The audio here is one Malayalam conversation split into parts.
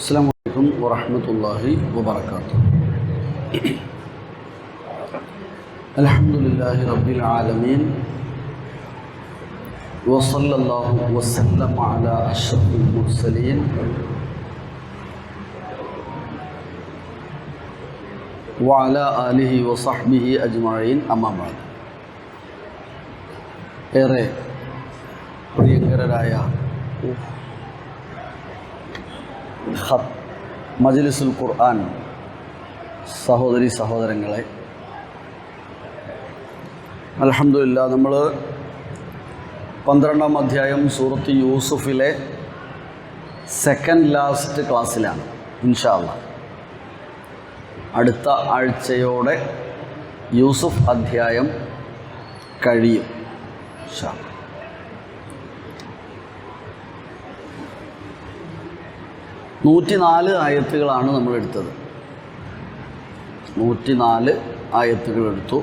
السلام عليكم ورحمة الله وبركاته. الحمد لله رب العالمين وصلى الله وسلم على أشرف المرسلين وعلى آله وصحبه أجمعين أما بعد. ഏറെ പ്രിയങ്കരായ മജ്ലിസുൽ ഖുർആൻ സഹോദരി സഹോദരങ്ങളെ, അൽഹംദുലില്ലാ നമ്മൾ 12-ാം അധ്യായം സൂറത്ത് യൂസുഫിലെ സെക്കൻഡ് ലാസ്റ്റ് ക്ലാസ്സിലാണ്. ഇൻഷാ അല്ലാഹ് അടുത്ത ആഴ്ചയോടെ യൂസുഫ് അധ്യായം കഴിയും. 104 ആയത്തുകളാണ് നമ്മൾ എടുത്തത്. 104 ആയത്തുകൾ എടുത്തു.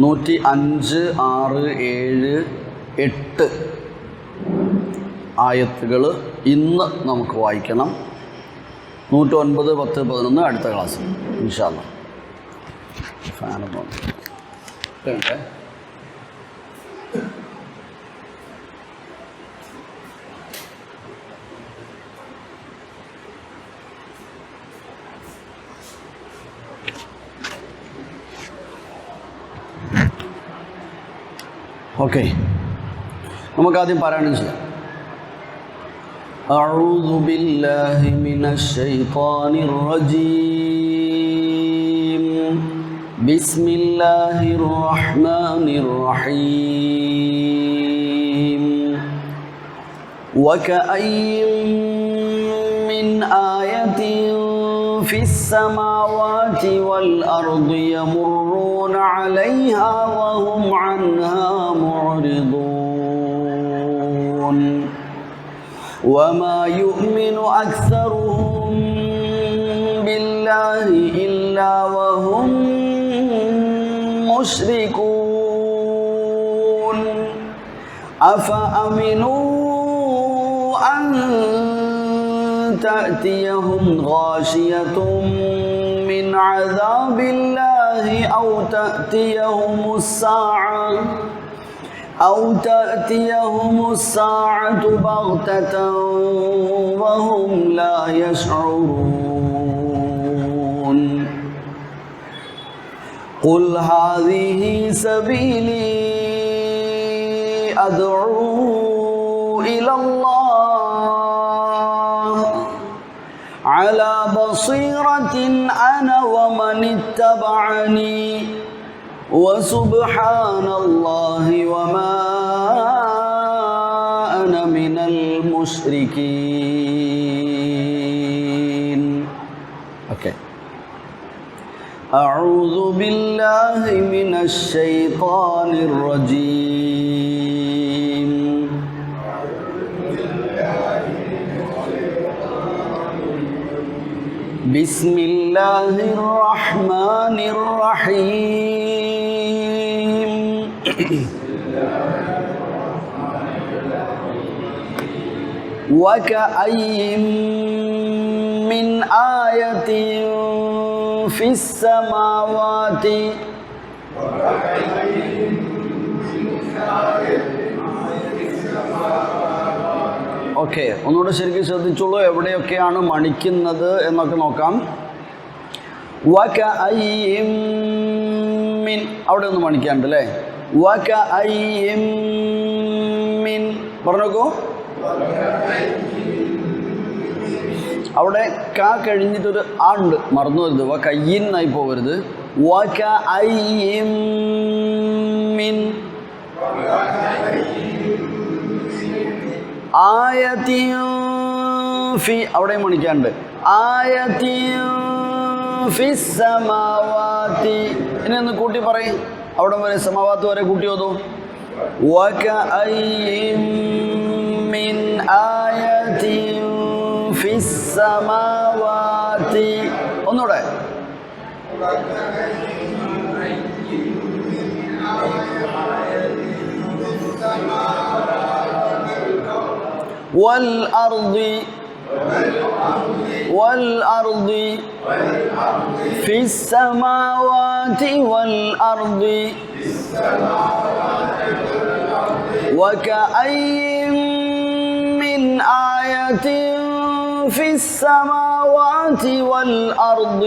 105, 6, 7, 8 ആയത്തുകൾ ഇന്ന് നമുക്ക് വായിക്കണം. 109, 10, 11 അടുത്ത ക്ലാസ്സിൽ ഇൻഷാ അല്ലാഹ്. ഓക്കെ, നമുക്കാദ്യം പാരായണം ചെയ്യാം. അഊദു ബില്ലാഹി മിനശ് ശൈത്വാനിർ റജീം. ബിസ്മില്ലാഹിർ റഹ്മാനിർ റഹീം. വകഅയ്യിൻ മിൻ ആയത്തിൻ ഫിസ് സമാവാതി വൽ അർദി യമറുന അലൈഹാ വഹും അൻഹാ മുഅ്രിദൂൻ. വമാ യുഅ്മിനു അക്സറുഹും ബില്ലാഹി ഇല്ലാ വഹും മുശ്രികൂൻ. അഫഅമിനൂ അൻ തഅതിയഹും ഗാശിയത്തും മിൻ അദാബില്ലാഹി ഔ തഅതിയഹുമുസ് സാഅതു ബഗ്തതൻ വഹും ലാ യശ്ഉറൂൻ. ഖുൽ ഹാദിഹി സബീലി അദ്ഉ ഇലല്ലാഹ് അലാ ബസീറത്തിൻ അന വമൻ ഇത്തബഅനി വസുബ്ഹാനല്ലാഹി വമാ അന മിനൽ മുശ്രികീൻ. ഓക്കെ, അഊദു ബില്ലാഹി മിനശ് ശൈത്വാനിർ റജീം. ബിസ്മില്ലാഹിർ റഹ്മാനിർ റഹീം. വകഅയ്യിൻ മിൻ ആയത്തിൻ ഫിസ് സമാവാതി. ഓക്കെ, ഒന്നുകൂടെ ശരിക്കും ശ്രദ്ധിച്ചോളൂ. എവിടെയൊക്കെയാണ് മണിക്കുന്നത് എന്നൊക്കെ നോക്കാം. വകഅയ്യിൻ മിൻ, അവിടെ ഒന്ന് മണിക്കാണ്ട് അല്ലേ. വകഅയ്യിൻ മിൻ പറഞ്ഞോക്കൂ. അവിടെ ക കഴിഞ്ഞിട്ടൊരു ആ ഉണ്ട്, മറന്നു വരുത്. വകഅയ്യിൻ എന്നായി പോകരുത്. വകഅയ്യിൻ മിൻ ആയത്തിൻ ഫി, അവിടെ മണിക്കാണ്ട്. ആയത്തിൻ ഫിസ് സമാവാതി. ഇനി ഒന്ന് കൂട്ടി പറയും. അവിടെ വരെ സമാവാത്ത് വരെ കൂട്ടി ഓതൂ. വകഅയ്യിൻ മിൻ ആയത്തിൻ ഫിസ് സമാവാതി. ഒന്നുകൂടെ. والأرض والأرض في السماوات والأرض وكأي من آية في السماوات والأرض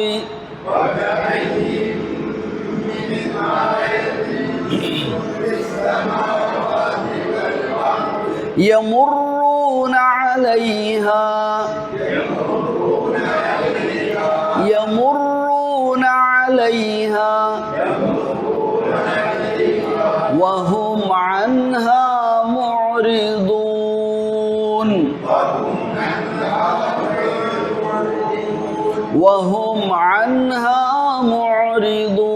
يمرون عليها يمرون عليها وهم عنها معرضون وهم عنها معرضون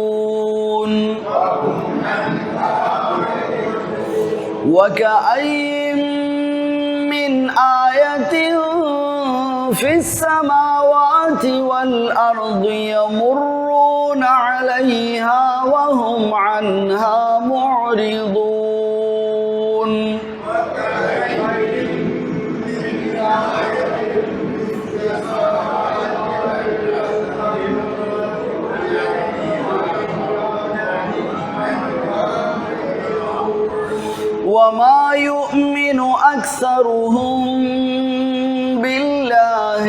وكأي من آية في السماوات والأرض يمرون عليها وهم عنها معرضون وما يؤمن أكثرهم بالله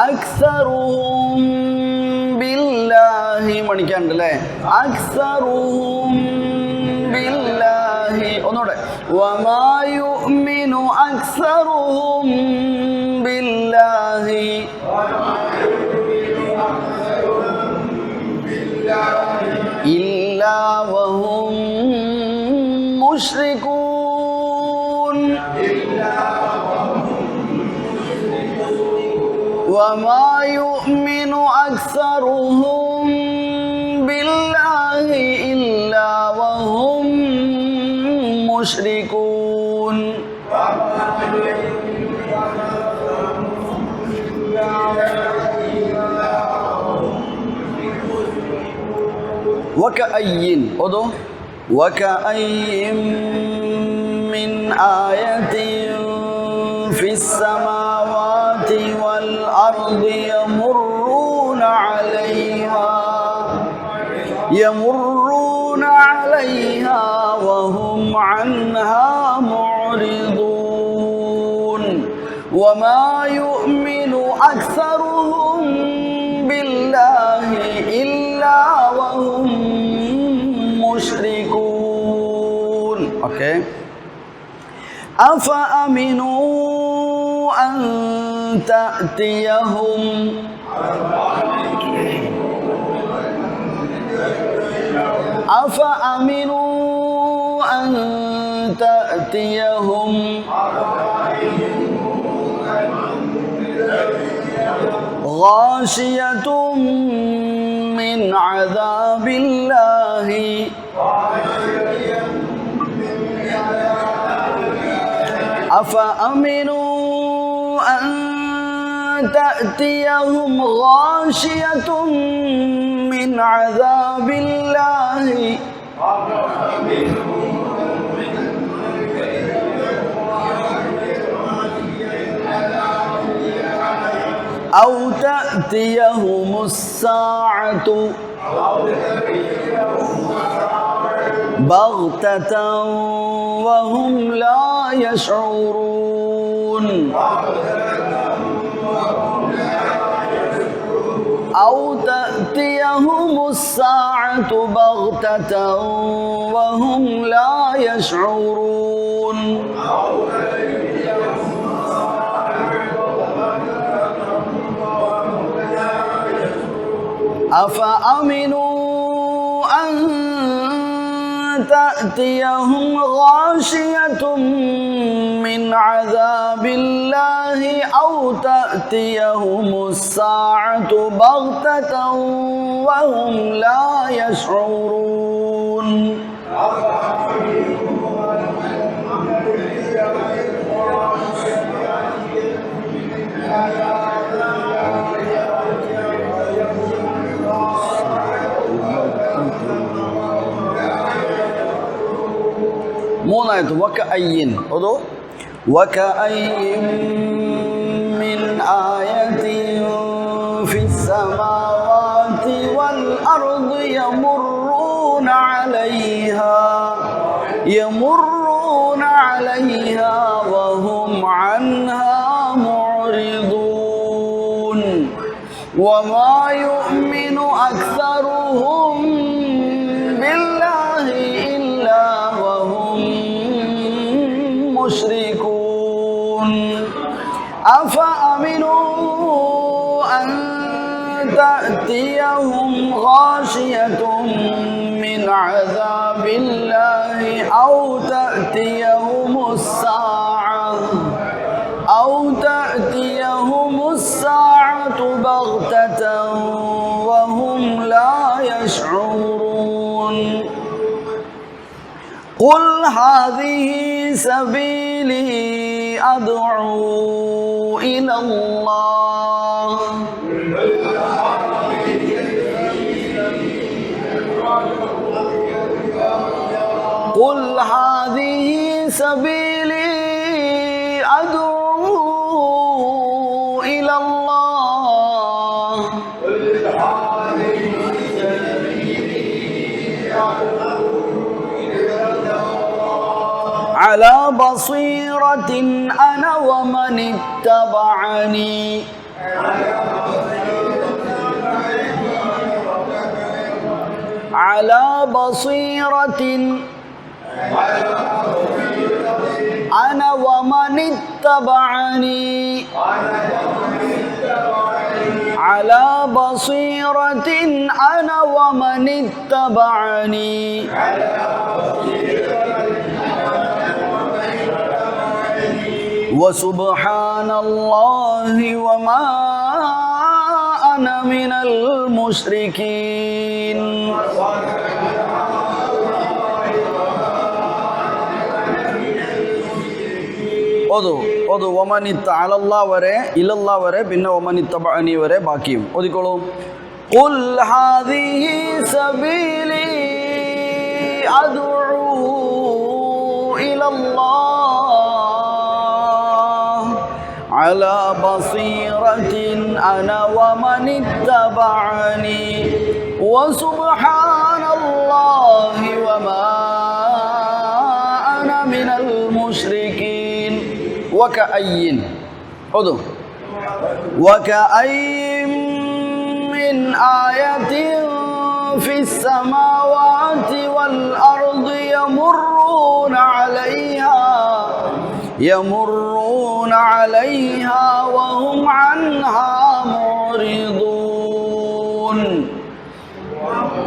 أكثرهم بالله മണിക്കാണ്ടല്ലേ أكثرهم بالله ഒന്നുകൂടെ وما يؤمن أكثرهم بالله إلا وهم مشركون وما يؤمن أكثرهم بالله إلا وهم مشركون وكأي أدو وكأي من آية في السماوات والأرض يمرون عليها وهم عنها معرضون وما يؤمن أكثرهم بالله إلا وهم مشركون. Okay. أفأمنوا أن تأتيهم غاشية من عذاب الله أفأمنوا أن تأتيهم غاشية من عذاب الله أو تأتيهم الساعة بغتة وهم لا يشعرون أو تأتيهم الساعة بغتة وهم لا يشعرون أفأمنوا أن تأتيهم غاشية من عذاب الله أو تأتيهم الساعة بغتة وهم لا يشعرون മൂന്നായത്ത് വകഅയ്യിൻ അതോ വകഅയ്യിൻ മിൻ ആയത്തിൻ ഫിസ് സമാവാതി വൽ അർദി യമറുന അലൈഹാ വഹും അൻഹാ മുഅ്രിദൂൻ വമാ യുഅ്മിനു അക്സറുഹും ബില്ലാഹി ഇല്ലാ വഹും മുശ്രികൂൻ അഫഅമിനൂ അൻ തഅതിയഹും ഗാശിയത്തും മിൻ അദാബില്ലാഹി ഔ തഅതിയഹുമുസ് സാഅതു ബഗ്തതൻ വഹും ലാ യശ്ഉറൂൻ ഖുൽ ഹാദിഹി സബീലി അദ്ഉ ഇലല്ലാഹ് قل هذه سبيلي أدعو إلى الله على بصيرة أنا ومن اتبعني على بصيرة أنا ومن اتبعني على بصيرة أنا ومن اتبعني وسبحان الله وما أنا من المشركين ഓതു വമനിത്ത അലല്ലാ വരെ ഇലല്ലാ വരെ പിന്നെ വമനിത്തബഅനി വരെ ബാക്കിയും ഓതിക്കോളൂ ഖുൽ ഹാദിഹി സബീലി അദ്ഉ ഇലല്ലാഹ് അലാ ബസീറത്തിൻ അന വമനിത്തബഅനി വസുബ്ഹാനല്ലാഹി വമാ അന മിനൽ മുശ്രികീൻ وكأين خذوا وكأين من آية في السماوات والأرض يمرون عليها وهم عنها معرضون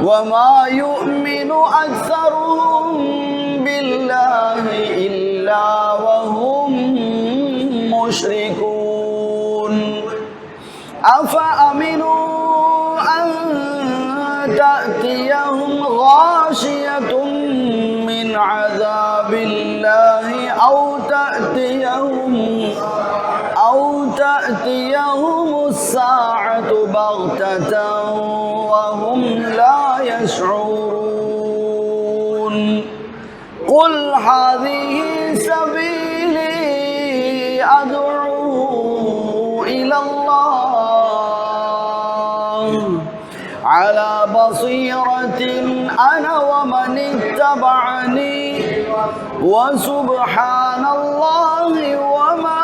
وما يؤمن أكثرهم بالله إلا وهم مشركون أفأمنوا أن تأتيهم غاشية من عذاب الله أو تأتيهم الساعة بغتة وهم لا يشعرون قل هذه سبيلي أدعو إلى الله على بصيرة أنا ومن اتبعني وسبحان الله وما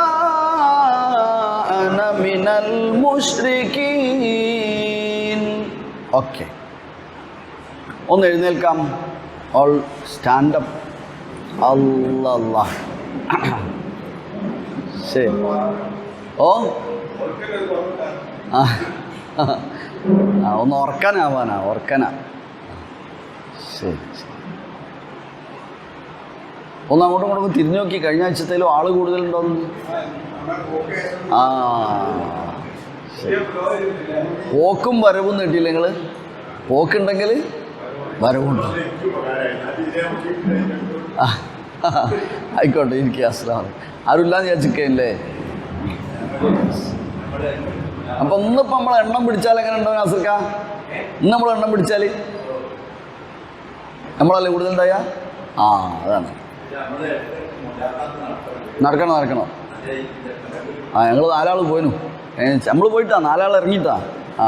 أنا من المشركين. Okay. ഒന്ന് എഴുന്നേൽക്കാം. All stand up. Allah. ശരി. ഓ ഒന്ന് ഓർക്കാനാവാനാ ശരി. ഒന്ന് അങ്ങോട്ടും ഇങ്ങോട്ടും തിരിഞ്ഞു നോക്കി. കഴിഞ്ഞ ആഴ്ചത്തേലും ആള് കൂടുതലുണ്ടോന്ന്. ശരി. പോക്കും വരവും നീട്ടിയില്ല നിങ്ങൾ. പോക്കുണ്ടെങ്കിൽ വരവുണ്ട്. ആയിക്കോട്ടെ. എനിക്ക് അസ്സലാം ആരുമില്ലാന്ന് വിചാരിച്ചിരിക്കല്ലേ. അപ്പൊ ഇന്നിപ്പോ നമ്മൾ എണ്ണം പിടിച്ചാൽ എങ്ങനെ ഉണ്ടാവും നാസിർക്ക? ഇന്ന് നമ്മൾ എണ്ണം പിടിച്ചാൽ നമ്മളല്ലേ കൂടുതലുണ്ടായ? അതാണ്. നടക്കണം. ആ ഞങ്ങൾ 4 ആൾ പോയിനു. നമ്മൾ പോയിട്ടാ 4 ആൾ ഇറങ്ങിയിട്ടാ. ആ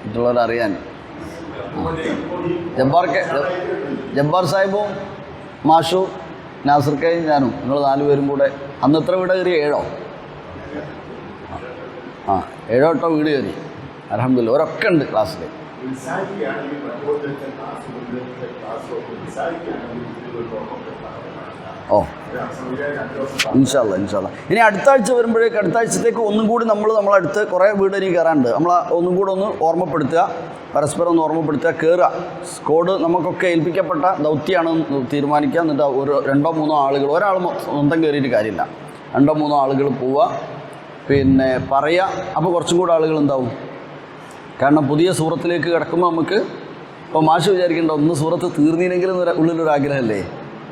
മറ്റുള്ളവരറിയാൻ. ജബ്ബാർ സാഹിബും മാഷു നാസിർക്കയും ഞാനും നിങ്ങൾ 4 പേരും കൂടെ. അന്ന് എത്ര വീട് കയറി? 7 7 വീട് കയറി. അൽഹംദുലില്ലാ അവരൊക്കെ ഉണ്ട് ക്ലാസ്സിൽ. ഓ ഇൻഷാ അല്ലാ. ഇനി അടുത്ത ആഴ്ച വരുമ്പോഴേക്ക് അടുത്ത ആഴ്ചത്തേക്ക് ഒന്നും കൂടി നമ്മളടുത്ത് കുറേ വീട് ഇനി കയറാനുണ്ട്. നമ്മൾ ഒന്നും കൂടെ ഒന്ന് ഓർമ്മപ്പെടുത്തുക, പരസ്പരം ഒന്ന് ഓർമ്മപ്പെടുത്തുക, കയറുക. സ്കോഡ് നമുക്കൊക്കെ ഏൽപ്പിക്കപ്പെട്ട ദൗത്യമാണ് തീരുമാനിക്കുക. എന്നിട്ട് 2-3 ആളുകൾ, ഒരാൾ സ്വന്തം കയറിയിട്ട് കാര്യമില്ല, 2-3 ആളുകൾ പോവുക, പിന്നെ പറയുക. അപ്പോൾ കുറച്ചും കൂടെ ആളുകൾ ഉണ്ടാവും. കാരണം പുതിയ സൂറത്തിലേക്ക് കിടക്കുമ്പോൾ നമുക്ക് ഇപ്പോൾ മാഷ് വിചാരിക്കേണ്ട ഒന്ന് സൂറത്ത് തീർന്നില്ലെങ്കിലും ഉള്ളിലൊരാഗ്രഹമല്ലേ,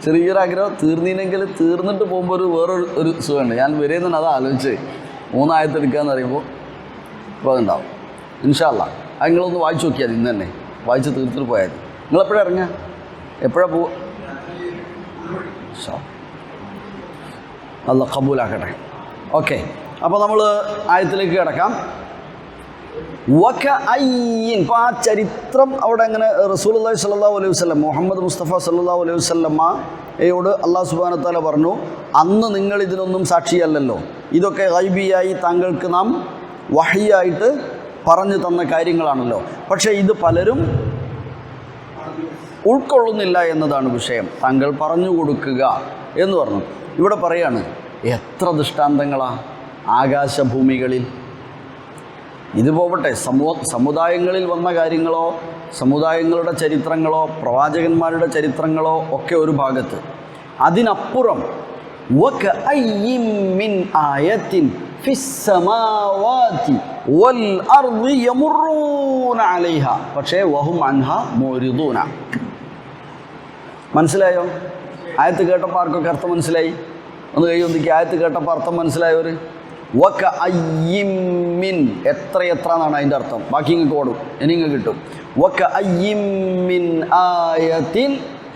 ചെറിയൊരാഗ്രഹം. തീർന്നില്ലെങ്കിൽ തീർന്നിട്ട് പോകുമ്പോൾ വേറൊരു സുഖമുണ്ട്. ഞാൻ വരുന്നത് അത് ആലോചിച്ച് 3 ആയത്ത് എടുക്കാമെന്ന് പറയുമ്പോൾ അപ്പോൾ അതുണ്ടാവും. ഇൻഷാ അല്ലാ അത് നിങ്ങളൊന്ന് വായിച്ച് നോക്കിയാൽ ഇന്ന് തന്നെ വായിച്ച് തീർത്തിട്ട് പോയാൽ മതി. നിങ്ങളെപ്പോഴാണ് ഇറങ്ങുക? എപ്പോഴാണ് പോവുക? അല്ലാ ഖബൂലാക്കട്ടെ. ഓക്കെ, അപ്പോൾ നമ്മൾ ആയത്തിലേക്ക് കിടക്കാം. ഇപ്പോൾ ആ ചരിത്രം അവിടെ അങ്ങനെ റസൂലുള്ളാഹി സ്വല്ലല്ലാഹു അലൈഹി വസല്ലം, മുഹമ്മദ് മുസ്തഫ സല്ലല്ലാഹു അലൈഹി വസല്ലമയോട് അല്ലാഹു സുബ്ഹാനഹു വ തആല പറഞ്ഞു, അന്ന് നിങ്ങൾ ഇതിനൊന്നും സാക്ഷിയല്ലല്ലോ, ഇതൊക്കെ ഗൈബിയായി താങ്കൾക്ക് നാം വഹിയായിട്ട് പറഞ്ഞു തന്ന കാര്യങ്ങളാണല്ലോ, പക്ഷേ ഇത് പലരും ഉൾക്കൊള്ളുന്നില്ല എന്നതാണ് വിഷയം, താങ്കൾ പറഞ്ഞു കൊടുക്കുക എന്ന് പറഞ്ഞു. ഇവിടെ പറയാണ്, എത്ര ദൃഷ്ടാന്തങ്ങളാണ് ആകാശഭൂമികളിൽ. ഇത് പോവട്ടെ, സമുദായങ്ങളിൽ വന്ന കാര്യങ്ങളോ സമുദായങ്ങളുടെ ചരിത്രങ്ങളോ പ്രവാചകന്മാരുടെ ചരിത്രങ്ങളോ ഒക്കെ ഒരു ഭാഗത്ത്, അതിനപ്പുറം വകഅയ്യിൻ മിൻ ആയത്തിൻ ഫിസ്സമാവാതി വൽ അർളി യമുറൂന അലൈഹ പക്ഷേ വഹും അൻഹാ മുരിദൂന. മനസ്സിലായോ? ആയത്ത് കേട്ടപ്പോൾ ആർക്കൊക്കെ അർത്ഥം മനസ്സിലായി? ഒന്ന് കൈ ഒന്നിക്ക്. ആയത്ത് കേട്ടപ്പോൾ അർത്ഥം മനസ്സിലായവർ? വകഅയ്യിൻ മിൻ, എത്ര എന്നാണ് അതിൻ്റെ അർത്ഥം. ബാക്കി നിങ്ങൾക്ക് ഓടും, ഇനി നിങ്ങൾക്ക് കിട്ടും. വകഅയ്യിൻ മിൻ ആയത്തിൻ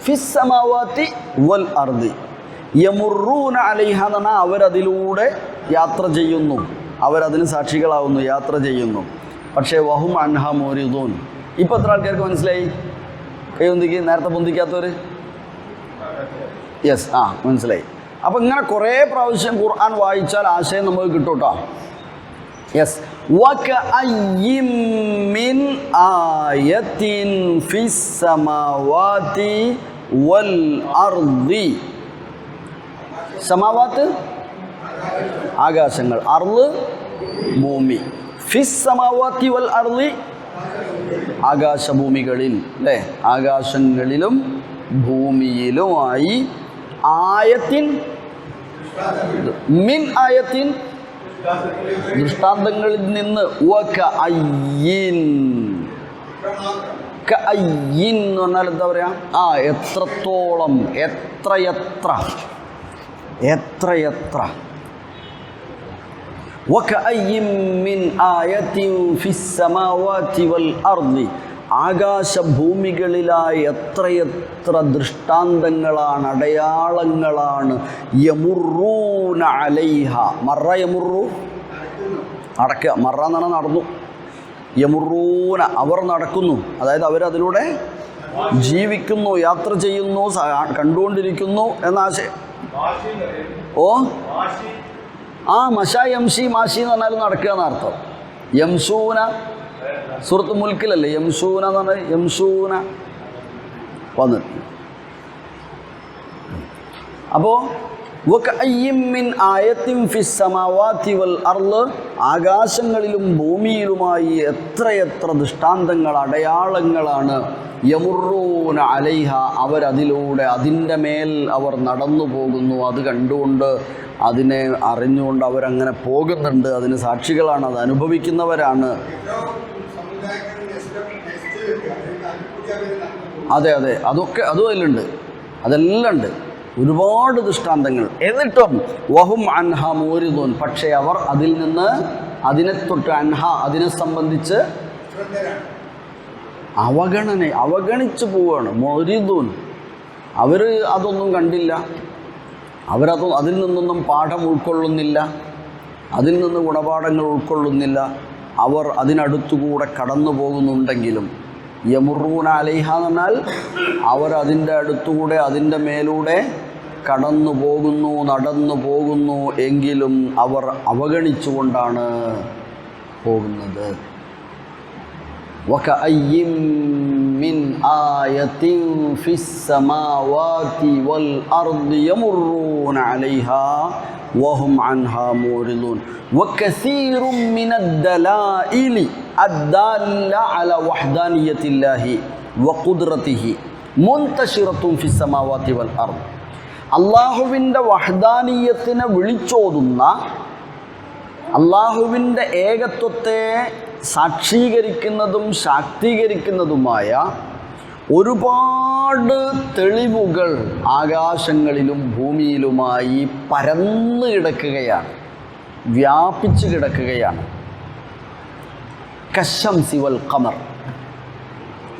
ഫിസ്സമാവാതി വൽ അർളി യമുറൂന അലൈഹ എന്ന് പറഞ്ഞാൽ അവരതിലൂടെ യാത്ര ചെയ്യുന്നു, അവരതിന് സാക്ഷികളാവുന്നു, യാത്ര ചെയ്യുന്നു. പക്ഷേ വഹും അൻഹ മുരിദൂൻ. ഇപ്പം എത്ര ആൾക്കാർക്ക് മനസ്സിലായി? കൈ ഒന്നിക്ക്. നേരത്തെ പൊന്തിക്കാത്തവർ? യെസ്, മനസ്സിലായി. അപ്പം ഇങ്ങനെ കുറേ പ്രാവശ്യം ഖുർആൻ വായിച്ചാൽ ആശയം നമുക്ക് കിട്ടും കേട്ടോ. യെസ്, വകഅയ്യിൻ മിൻ ആയത്തിൻ ഫിസ്സമാവാതി വൽ അർളി. സമാവാത്ത് ആകാശങ്ങൾ, അർള് ഭൂമി. ഫിസ്സമാവാതി വൽ അർളി ആകാശഭൂമികളിൽ, അല്ലേ? ആകാശങ്ങളിലും ഭൂമിയിലുമായി. ആയത്തിൻ മിൻ ആയത്തിൻ ദൃഷ്ടാന്തങ്ങളിൽ നിന്ന്. വകഅയ്യിൻ, കഅയ്യിൻ എന്ന് പറഞ്ഞാൽ എന്താ പറയുക? എത്രത്തോളം, എത്രയെത്ര. വകഅയ്യിൻ മിൻ ആയത്തിൻ ഫിസ്സമാവാതി വൽ അർളി, ആകാശഭൂമികളിലായി എത്രയെത്ര ദൃഷ്ടാന്തങ്ങളാണ്, അടയാളങ്ങളാണ്. യമുറൂന അലൈഹ, മറ യമുറു, നടക്കുക, മറ എന്നാണ് നടന്നു. യമുറൂന, അവർ നടക്കുന്നു, അതായത് അവരതിലൂടെ ജീവിക്കുന്നു, യാത്ര ചെയ്യുന്നു, കണ്ടുകൊണ്ടിരിക്കുന്നു എന്നാശയം. മഷാ യംഷി, മാഷി എന്ന് പറഞ്ഞാൽ നടക്കുക എന്നർത്ഥം. യംസൂന സൂറത്ത് മുൽക്കിലല്ലേ യംസൂന എന്ന് പറഞ്ഞാൽ, യംസൂന വന്ന്. അപ്പോൾ വകഅയ്യിൻ മിൻ ആയത്തിൻ ഫിസ്സമാവാതി വൽ അർള്, ആകാശങ്ങളിലും ഭൂമിയിലുമായി എത്രയെത്ര ദൃഷ്ടാന്തങ്ങൾ, അടയാളങ്ങളാണ്. യമുറൂന അലൈഹ, അവരതിലൂടെ, അതിൻ്റെ മേൽ അവർ നടന്നു പോകുന്നു. അത് കണ്ടുകൊണ്ട്, അതിനെ അറിഞ്ഞുകൊണ്ട് അവരങ്ങനെ പോകുന്നുണ്ട്. അതിന് സാക്ഷികളാണ്, അത് അനുഭവിക്കുന്നവരാണ്. അതെ, അതൊക്കെ അതും അതിലുണ്ട്, അതെല്ലാം ഉണ്ട്, ഒരുപാട് ദൃഷ്ടാന്തങ്ങൾ. എന്നിട്ടും വഹും അൻഹ മുരിദൂൻ, പക്ഷേ അവർ അതിൽ നിന്ന്, അതിനെ തൊട്ട്, അൻഹ അതിനെ സംബന്ധിച്ച് അവഗണിച്ചു പോവുകയാണ്. മുരിദൂൻ, അവർ അതൊന്നും കണ്ടില്ല, അതിൽ നിന്നൊന്നും പാഠം ഉൾക്കൊള്ളുന്നില്ല, അതിൽ നിന്ന് ഗുണപാഠങ്ങൾ ഉൾക്കൊള്ളുന്നില്ല. അവർ അതിനടുത്തുകൂടെ കടന്നു പോകുന്നുണ്ടെങ്കിലും യമുറൂന അലൈഹ എന്ന് പറഞ്ഞാൽ അവർ അതിൻ്റെ അടുത്തുകൂടെ അതിൻ്റെ മേലൂടെ കടന്നു പോകുന്നു, നടന്നു പോകുന്നു, എങ്കിലും അവർ അവഗണിച്ചുകൊണ്ടാണ് പോകുന്നത്. വകഅയ്യിൻ മിൻ ആയത്തിൻ ഫിസ് സമാവാതി വൽ അർദി യമുറൂന അലൈഹാ വഹും അൻഹാ മുറിദൂൻ വകസീറും മിനദ്ദലായിലി അദ്ദാല്ല അല വഹ്ദാനിയത്തില്ലാഹി വഖുദ്റതിഹി മുൻതശിറത്തുൻ ഫിസ് സമാവാതി വൽ അർദ്. അള്ളാഹുവിൻ്റെ വഹ്ദാനിയത്തിനെ വിളിച്ചോതുന്ന, അള്ളാഹുവിൻ്റെ ഏകത്വത്തെ സാക്ഷീകരിക്കുന്നതും ശാക്തീകരിക്കുന്നതുമായ ഒരുപാട് തെളിവുകൾ ആകാശങ്ങളിലും ഭൂമിയിലുമായി പരന്നു കിടക്കുകയാണ്, വ്യാപിച്ചു കിടക്കുകയാണ്. കശംസി വൽ ഖമർ,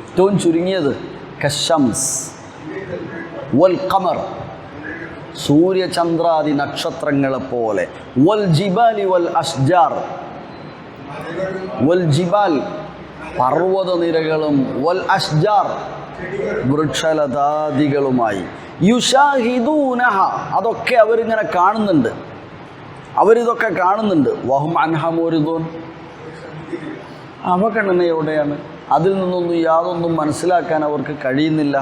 ഏറ്റവും ചുരുങ്ങിയത് കശംസ് വൽ ഖമർ, സൂര്യചന്ദ്രാദി നക്ഷത്രങ്ങളെപ്പോലെ. വൽ ജിബാലി വൽ അഷ്ജാർ, വൽ ജിബാൽ പർവ്വതനിരകളും, വൽ അഷ്ജാർ വൃക്ഷലതാദികളുമായി. യുഷാഹിദൂനഹ, അതൊക്കെ അവരിങ്ങനെ കാണുന്നുണ്ട്, അവരിതൊക്കെ കാണുന്നുണ്ട്. വഹും അൻഹ മുറിദൂൻ, അവഗണനയോടെയാണ്, അതിൽ നിന്നൊന്നും യാതൊന്നും മനസ്സിലാക്കാൻ അവർക്ക് കഴിയുന്നില്ല.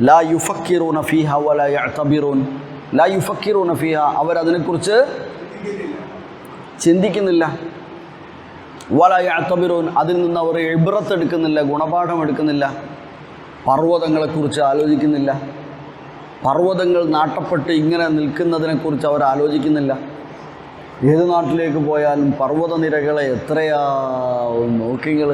ലാ യുഫക്കിറൂന ഫീഹ വലാ യഅ്തബിറൂൻ, ലാ യുഫക്കിറൂന ഫീഹ, അവരതിനെക്കുറിച്ച് ചിന്തിക്കുന്നില്ല. വലാ യഅ്തബിറൂൻ, അതിൽ നിന്ന് അവർ ഇബ്റത്ത് എടുക്കുന്നില്ല, ഗുണപാഠം എടുക്കുന്നില്ല. പർവ്വതങ്ങളെക്കുറിച്ച് ആലോചിക്കുന്നില്ല, പർവ്വതങ്ങൾ നാട്ടപ്പെട്ട് ഇങ്ങനെ നിൽക്കുന്നതിനെക്കുറിച്ച് അവർ ആലോചിക്കുന്നില്ല. ഏത് നാട്ടിലേക്ക് പോയാലും പർവ്വതനിരകളെ എത്രയാവും നോക്കിങ്ങൾ,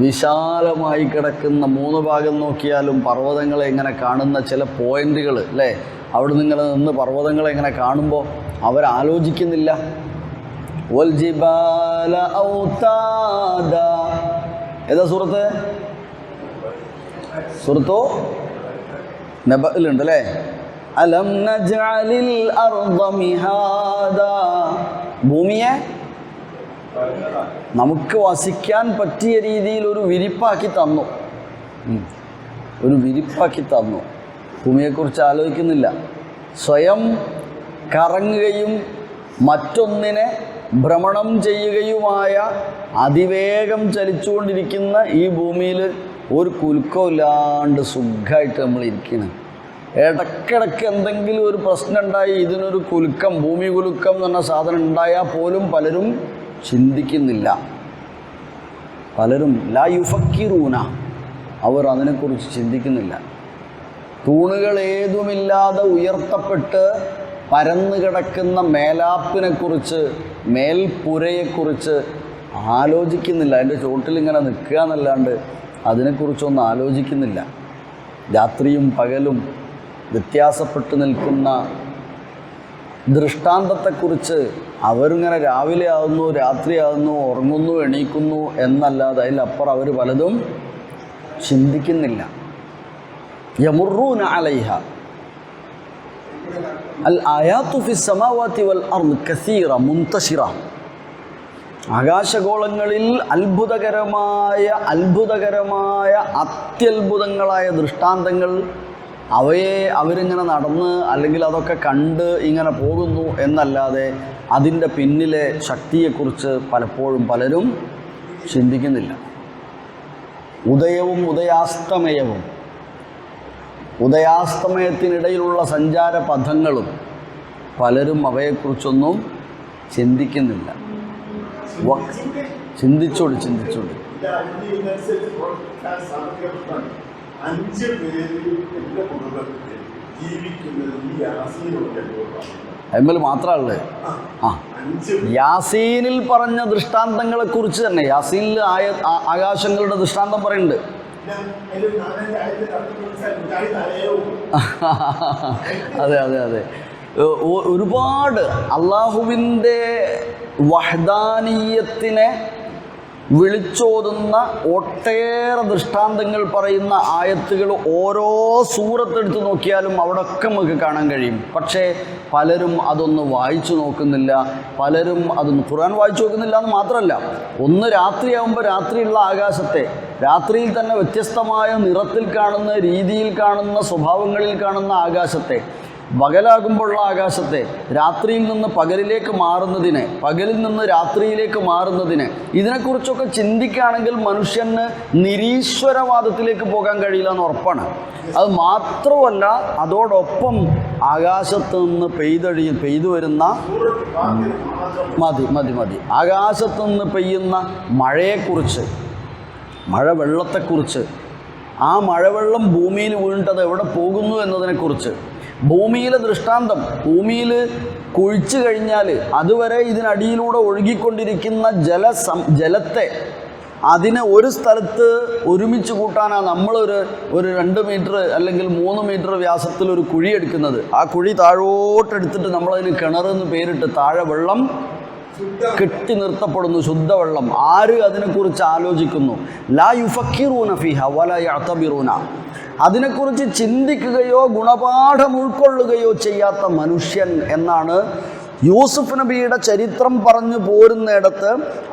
വിശാലമായി കിടക്കുന്ന 3 ഭാഗം നോക്കിയാലും പർവ്വതങ്ങളെ ഇങ്ങനെ കാണുന്ന ചില പോയിന്റുകൾ അല്ലേ, അവിടെ നിങ്ങൾ നിന്ന് പർവ്വതങ്ങളെ ഇങ്ങനെ കാണുമ്പോൾ അവരാലോചിക്കുന്നില്ല. വൽ ജിബാല ഔതാദ, ഏതാ സൂറത്ത്? സൂറത്തോ നബഅലുണ്ട് അല്ലേ. അലം നജ്അലിൽ അർദ മിഹാദ, ഭൂമിയെ നമുക്ക് വസിക്കാൻ പറ്റിയ രീതിയിൽ ഒരു വിരിപ്പാക്കി തന്നു, ഒരു വിരിപ്പാക്കി തന്നു. ഭൂമിയെക്കുറിച്ച് ആലോചിക്കുന്നില്ല. സ്വയം കറങ്ങുകയും മറ്റൊന്നിനെ ഭ്രമണം ചെയ്യുകയുമായ അതിവേഗം ചലിച്ചുകൊണ്ടിരിക്കുന്ന ഈ ഭൂമിയിൽ ഒരു കുലുക്കമില്ലാണ്ട് സുഖമായിട്ട് നമ്മൾ ഇരിക്കണം. ഇടയ്ക്കിടയ്ക്ക് എന്തെങ്കിലും ഒരു പ്രശ്നം ഉണ്ടായി ഇതിനൊരു കുലുക്കം, ഭൂമി കുലുക്കം എന്ന് പറഞ്ഞ സാധനം ഉണ്ടായാൽ പോലും പലരും ചിന്തിക്കുന്നില്ല. പലരും ലാ യുഫക്കിറൂന, അവർ അതിനെക്കുറിച്ച് ചിന്തിക്കുന്നില്ല. തൂണുകൾ ഏതുമില്ലാതെ ഉയർത്തപ്പെട്ട് പരന്നു കിടക്കുന്ന മേലാപ്പിനെക്കുറിച്ച്, മേൽപ്പുരയെക്കുറിച്ച് ആലോചിക്കുന്നില്ല. അതിൻ്റെ ചോട്ടിലിങ്ങനെ നിൽക്കുക എന്നല്ലാണ്ട് അതിനെക്കുറിച്ചൊന്നും ആലോചിക്കുന്നില്ല. രാത്രിയും പകലും വ്യത്യാസപ്പെട്ട് നിൽക്കുന്ന ദൃഷ്ടാന്തത്തെക്കുറിച്ച് അവരിങ്ങനെ രാവിലെ ആകുന്നു, രാത്രിയാകുന്നു, ഉറങ്ങുന്നു, എണീക്കുന്നു എന്നല്ലാതെ അതിലപ്പുറം അവർ പലതും ചിന്തിക്കുന്നില്ല. യമുറൂന അലൈഹ അൽ ആയാത്തു ഫിസ് സമാവാതി വൽ അർദ് കസീറ മുൻതശിറ, ആകാശഗോളങ്ങളിൽ അത്ഭുതകരമായ അത്യത്ഭുതങ്ങളായ ദൃഷ്ടാന്തങ്ങൾ, അവയെ അവരിങ്ങനെ നടന്ന് അല്ലെങ്കിൽ അതൊക്കെ കണ്ട് ഇങ്ങനെ പോകുന്നു എന്നല്ലാതെ അതിൻ്റെ പിന്നിലെ ശക്തിയെക്കുറിച്ച് പലപ്പോഴും പലരും ചിന്തിക്കുന്നില്ല. ഉദയവും ഉദയാസ്തമയത്തിനിടയിലുള്ള സഞ്ചാര പഥങ്ങളും പലരും അവയെക്കുറിച്ചൊന്നും ചിന്തിക്കുന്നില്ല. ചിന്തിച്ചോട് 5 പേര് എൻ്റെ കുടുംബത്തിൽ ജീവിക്കുന്നത് ഈ യാസീനിലൂടെ. അതിൽ മാത്രമല്ലേ യാസീനിൽ പറഞ്ഞ ദൃഷ്ടാന്തങ്ങളെ കുറിച്ച് തന്നെ. യാസീനിൽ ആകാശങ്ങളുടെ ദൃഷ്ടാന്തം പറയുന്നുണ്ട്. അതെ അതെ അതെ, ഒരുപാട് അള്ളാഹുവിൻ്റെ വഹ്ദാനീയത്തിനെ വിളിച്ചോതുന്ന ഒട്ടേറെ ദൃഷ്ടാന്തങ്ങൾ പറയുന്ന ആയത്തുകൾ ഓരോ സൂറത്തെടുത്ത് നോക്കിയാലും അവിടെയൊക്കെ നമുക്ക് കാണാൻ കഴിയും. പക്ഷേ പലരും അതൊന്ന് വായിച്ചു നോക്കുന്നില്ല, പലരും അതൊന്ന് ഖുർആൻ വായിച്ചു നോക്കുന്നില്ല എന്ന് മാത്രമല്ല, ഒന്ന് രാത്രിയാകുമ്പോൾ രാത്രിയുള്ള ആകാശത്തെ, രാത്രിയിൽ തന്നെ വ്യത്യസ്തമായ നിറത്തിൽ കാണുന്ന, രീതിയിൽ കാണുന്ന, സ്വഭാവങ്ങളിൽ കാണുന്ന ആകാശത്തെ, പകലാകുമ്പോഴുള്ള ആകാശത്തെ, രാത്രിയിൽ നിന്ന് പകലിലേക്ക് മാറുന്നതിനെ, പകലിൽ നിന്ന് രാത്രിയിലേക്ക് മാറുന്നതിനെ, ഇതിനെക്കുറിച്ചൊക്കെ ചിന്തിക്കുകയാണെങ്കിൽ മനുഷ്യന് നിരീശ്വരവാദത്തിലേക്ക് പോകാൻ കഴിയില്ല എന്ന് ഉറപ്പാണ്. അത് മാത്രമല്ല, അതോടൊപ്പം ആകാശത്ത് നിന്ന് പെയ്തു വരുന്ന മതി ആകാശത്ത് നിന്ന് പെയ്യുന്ന മഴയെക്കുറിച്ച്, മഴവെള്ളത്തെക്കുറിച്ച്, ആ മഴവെള്ളം ഭൂമിയിൽ വീണിട്ടത് എവിടെ പോകുന്നു എന്നതിനെക്കുറിച്ച്, ഭൂമിയിലെ ദൃഷ്ടാന്തം, ഭൂമിയിൽ കുഴിച്ചു കഴിഞ്ഞാൽ അതുവരെ ഇതിനടിയിലൂടെ ഒഴുകിക്കൊണ്ടിരിക്കുന്ന ജലത്തെ അതിനെ ഒരു സ്ഥലത്ത് ഒരുമിച്ച് കൂട്ടാനാണ് നമ്മളൊരു 2 മീറ്റർ അല്ലെങ്കിൽ 3 മീറ്റർ വ്യാസത്തിൽ ഒരു കുഴി എടുക്കുന്നത്. ആ കുഴി താഴോട്ടെടുത്തിട്ട് നമ്മളതിന് കിണറെന്ന് പേരിട്ട് താഴെ വെള്ളം കെട്ടി നിർത്തപ്പെടുന്നു, ശുദ്ധവെള്ളം. ആര് അതിനെക്കുറിച്ച് ആലോചിക്കുന്നു? ലാ യുഫക്കിറൂന ഫിഹ വലാ യഅ്തബിറൂന. അതിനെക്കുറിച്ച് ചിന്തിക്കുകയോ ഗുണപാഠം ഉൾക്കൊള്ളുകയോ ചെയ്യാത്ത മനുഷ്യൻ എന്നാണ് യൂസുഫ് നബിയുടെ ചരിത്രം പറഞ്ഞു പോരുന്നിടത്ത്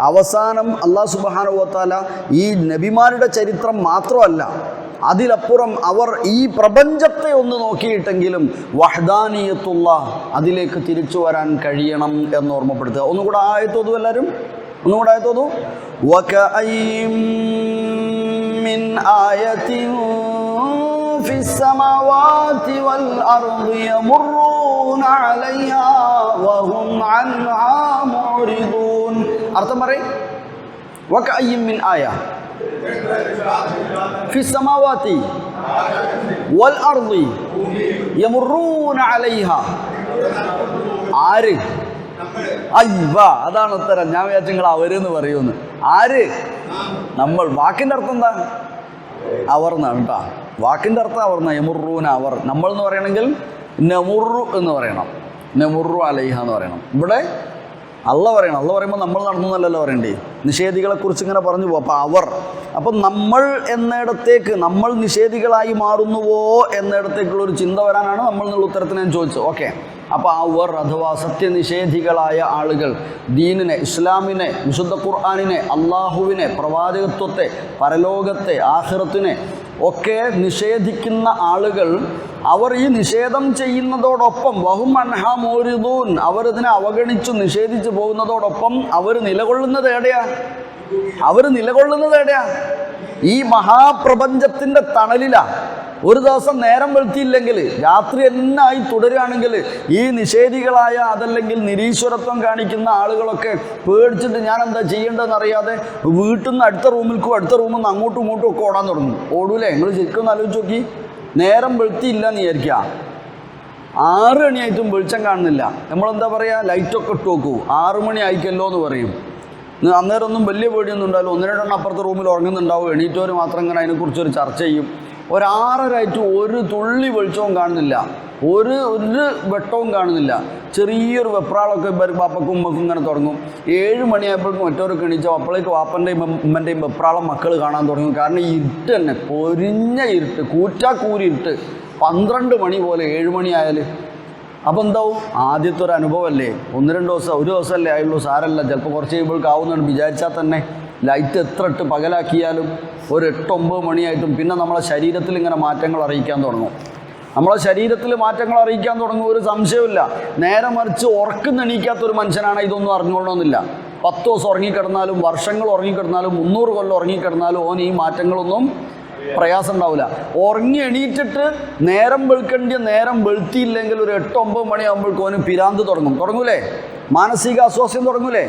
അവസാനം അല്ലാഹു സുബ്ഹാനഹു വ തആല ഈ നബിമാരുടെ ചരിത്രം മാത്രമല്ല, അതിലപ്പുറം അവർ ഈ പ്രപഞ്ചത്തെ ഒന്ന് നോക്കിയിട്ടെങ്കിലും വഹ്ദാനിയത്തുല്ലാഹ് അതിലേക്ക് തിരിച്ചു വരാൻ കഴിയണം എന്ന് ഓർമ്മപ്പെടുത്തുക. ഒന്നുകൂടെ ആയത്തോതു എല്ലാവരും, ഒന്നുകൂടെ ആയത്തോതു. വകഅയ്യിൻ മിൻ ആയത്തിൻ ഫിസ് സമാവാതി വൽ അർദി യമറുന അലൈഹാ വഹും അൻഹാ മുഅ്രിദൂൻ. അർത്ഥം പറയ്. വകഅയ്യിൻ മിൻ ആയ ഫിസ് സമാവാതി വൽ അർദി യമറുന അലൈഹാ. ആര്? അയ്വ, അതാണ് ഉത്തരം. ഞാൻ വിചാരിച്ചു നിങ്ങൾ അവരെന്ന് പറയുമെന്ന്. ആര്? നമ്മൾ. വാക്കിൻ്റെ അർത്ഥം എന്താ? അവർ എന്നാണ് കേട്ടോ. വാക്കിൻ്റെ അർത്ഥം അവർ. യമറുന അവർ. നമ്മൾ എന്ന് പറയണമെങ്കിൽ നമുറു എന്ന് പറയണം, നമുറു അലൈഹ എന്ന് പറയണം. ഇവിടെ അള്ള പറയണം. അള്ള പറയുമ്പോൾ നമ്മൾ നടന്നല്ലോ പറയണ്ടേ. നിഷേധികളെക്കുറിച്ച് ഇങ്ങനെ പറഞ്ഞു പോകും. അപ്പോൾ അവർ, അപ്പം നമ്മൾ എന്നിടത്തേക്ക്, നമ്മൾ നിഷേധികളായി മാറുന്നുവോ എന്നിടത്തേക്കുള്ളൊരു ചിന്ത വരാനാണ് നമ്മൾ എന്നുള്ള ഉത്തരത്തിന് ഞാൻ ചോദിച്ചത്. ഓക്കെ. അപ്പോൾ അവർ അഥവാ സത്യനിഷേധികളായ ആളുകൾ, ദീനിനെ, ഇസ്ലാമിനെ, വിശുദ്ധ ഖുർആനിനെ, അള്ളാഹുവിനെ, പ്രവാചകത്വത്തെ, പരലോകത്തെ, ആഖിറത്തിനെ ഒക്കെ നിഷേധിക്കുന്ന ആളുകൾ, അവർ ഈ നിഷേധം ചെയ്യുന്നതോടൊപ്പം വഹും അൻഹാ മുഅ്രിദൂൻ, അവരിതിനെ അവഗണിച്ചു നിഷേധിച്ചു പോകുന്നതോടൊപ്പം അവർ നിലകൊള്ളുന്നത് എവിടെയാ? ഈ മഹാപ്രപഞ്ചത്തിൻ്റെ തണലിലാണ്. ഒരു ദിവസം നേരം വെളുത്തിയില്ലെങ്കിൽ, രാത്രി എന്നായി തുടരുകയാണെങ്കിൽ, ഈ നിഷേധികളായ അതല്ലെങ്കിൽ നിരീശ്വരത്വം കാണിക്കുന്ന ആളുകളൊക്കെ പേടിച്ചിട്ട് ഞാൻ എന്താ ചെയ്യേണ്ടതെന്നറിയാതെ വീട്ടിൽ നിന്ന് അടുത്ത റൂമിൽക്കും അടുത്ത റൂമിൽ നിന്ന് അങ്ങോട്ടും ഇങ്ങോട്ടും ഒക്കെ ഓടാൻ തുടങ്ങും. ഓടൂലേ? നിങ്ങൾ ശരിക്കും ഒന്ന് ആലോചിച്ച് നോക്കി. നേരം വെളുത്തിയില്ല എന്ന് വിചാരിക്കുക, 6 മണിയായിട്ടും വെളിച്ചം കാണുന്നില്ല. നമ്മളെന്താ പറയുക? ലൈറ്റൊക്കെ ഇട്ട് നോക്കൂ, 6 മണി ആയിക്കല്ലോ എന്ന് പറയും. അന്നേരം ഒന്നും വലിയ പേടിയൊന്നും ഉണ്ടാവില്ല. 1-2 അപ്പുറത്തെ റൂമിൽ ഉറങ്ങുന്നുണ്ടാവും. എണീറ്റവർ മാത്രം ഇങ്ങനെ അതിനെക്കുറിച്ചൊരു ചർച്ച ചെയ്യും. 6:30 ഒരു തുള്ളി വെളിച്ചവും കാണുന്നില്ല, ഒരു വെട്ടവും കാണുന്നില്ല. ചെറിയൊരു വെപ്രാളൊക്കെ ബാപ്പക്കും ഉമ്മക്കും ഇങ്ങനെ തുടങ്ങും. 7 മണിയായപ്പോഴേക്കും മറ്റവരൊക്കെ എണീച്ചോ അപ്പോഴേക്ക് വാപ്പൻ്റെയും ഉമ്മൻ്റെയും വെപ്രാളം മക്കൾ കാണാൻ തുടങ്ങും. കാരണം ഈ ഇരുട്ട് തന്നെ, പൊരിഞ്ഞ ഇരുട്ട്, കൂറ്റാക്കൂരി ഇരുട്ട്. 12 മണി പോലെ 7 മണി ആയാൽ അപ്പോൾ എന്താവും? ആദ്യത്തെ ഒരു അനുഭവമല്ലേ, 1-2 ദിവസം, ഒരു ദിവസമല്ലേ ആയുള്ളൂ, സാരല്ല, ചിലപ്പോൾ കുറച്ച് കഴിയുമ്പോഴേക്ക് ആവുന്നതാണ് വിചാരിച്ചാൽ തന്നെ. ലൈറ്റ് എത്ര ഇട്ട് പകലാക്കിയാലും ഒരു 8-9 മണിയായിട്ടും പിന്നെ നമ്മളെ ശരീരത്തിൽ ഇങ്ങനെ മാറ്റങ്ങൾ അറിയിക്കാൻ തുടങ്ങും. നമ്മളെ ശരീരത്തിൽ മാറ്റങ്ങൾ അറിയിക്കാൻ തുടങ്ങും, ഒരു സംശയമില്ല. നേരെ മറിച്ച് ഉറക്കുന്നെണീക്കാത്തൊരു മനുഷ്യനാണ് ഇതൊന്നും അറിഞ്ഞുകൊള്ളണമെന്നില്ല. 10 ദിവസം ഉറങ്ങിക്കിടന്നാലും, വർഷങ്ങൾ ഉറങ്ങിക്കിടന്നാലും, 300 കൊല്ലം ഉറങ്ങിക്കിടന്നാലും ഓൻ ഈ മാറ്റങ്ങളൊന്നും പ്രയാസം ഉണ്ടാവില്ല. ഉറങ്ങി എണീറ്റിട്ട് നേരം വെളുക്കേണ്ടിയ നേരം വെളുത്തിയില്ലെങ്കിൽ ഒരു 8-9 മണിയാകുമ്പോഴേക്കും ഓന് പിരാന്ത് തുടങ്ങൂലേ? മാനസിക അസ്വാസ്ഥ്യം തുടങ്ങൂലേ?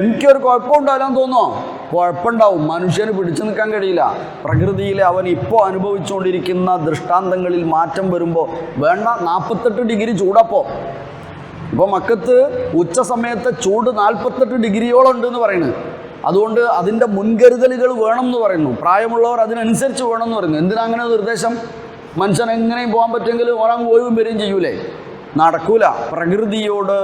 എനിക്കൊരു കുഴപ്പമുണ്ടാവില്ലാന്ന് തോന്നുമോ? കുഴപ്പമുണ്ടാവും. മനുഷ്യന് പിടിച്ചു നിൽക്കാൻ കഴിയില്ല. പ്രകൃതിയിലെ അവൻ ഇപ്പോൾ അനുഭവിച്ചുകൊണ്ടിരിക്കുന്ന ദൃഷ്ടാന്തങ്ങളിൽ മാറ്റം വരുമ്പോൾ വേണ്ട 48 ഡിഗ്രി ചൂടപ്പോൾ. ഇപ്പോൾ മക്കത്ത് ഉച്ച സമയത്തെ ചൂട് 48 ഡിഗ്രിയോളം ഉണ്ടെന്ന് പറയുന്നത്. അതുകൊണ്ട് അതിൻ്റെ മുൻകരുതലുകൾ വേണം എന്ന് പറയുന്നു. പ്രായമുള്ളവർ അതിനനുസരിച്ച് വേണം എന്ന് പറയുന്നു. എന്തിനാ അങ്ങനെ നിർദ്ദേശം? മനുഷ്യൻ എങ്ങനെയും പോകാൻ പറ്റുമെങ്കിൽ ഓരോ പോയും വരികയും ചെയ്യൂലേ? നടക്കൂല. പ്രകൃതിയോട്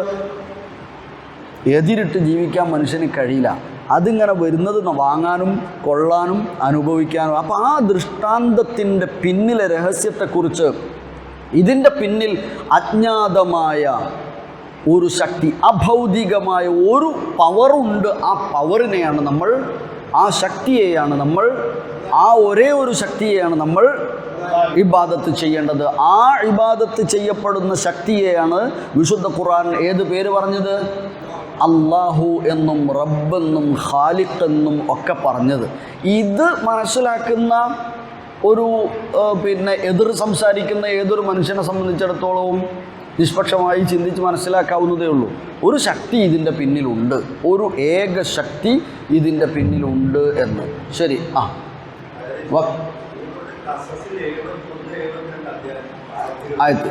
എതിരിട്ട് ജീവിക്കാൻ മനുഷ്യന് കഴിയില്ല. അതിങ്ങനെ വരുന്നത് വാങ്ങാനും കൊള്ളാനും അനുഭവിക്കാനും. അപ്പോൾ ആ ദൃഷ്ടാന്തത്തിൻ്റെ പിന്നിലെ രഹസ്യത്തെക്കുറിച്ച്, ഇതിൻ്റെ പിന്നിൽ അജ്ഞാതമായ ഒരു ശക്തി, അഭൗതികമായ ഒരു പവറുണ്ട്. ആ പവറിനെയാണ് നമ്മൾ, ആ ശക്തിയെയാണ് നമ്മൾ, ആ ഒരേ ഒരു ശക്തിയെയാണ് നമ്മൾ ഇബാദത്ത് ചെയ്യേണ്ടത്. ആ ഇബാദത്ത് ചെയ്യപ്പെടുന്ന ശക്തിയെയാണ് വിശുദ്ധ ഖുർആൻ ഏത് പേര് പറഞ്ഞത്? അല്ലാഹു എന്നും റബ്ബെന്നും ഖാലിഖ് എന്നും ഒക്കെ പറഞ്ഞത്. ഇത് മനസ്സിലാക്കുന്ന ഒരു എതിർ സംസാരിക്കുന്ന ഏതൊരു മനുഷ്യനെ സംബന്ധിച്ചിടത്തോളവും നിഷ്പക്ഷമായി ചിന്തിച്ച് മനസ്സിലാക്കാവുന്നതേ ഉള്ളൂ. ഒരു ശക്തി ഇതിൻ്റെ പിന്നിലുണ്ട്, ഒരു ഏക ശക്തി ഇതിൻ്റെ പിന്നിലുണ്ട് എന്ന്. ശരി, ആയത്ത്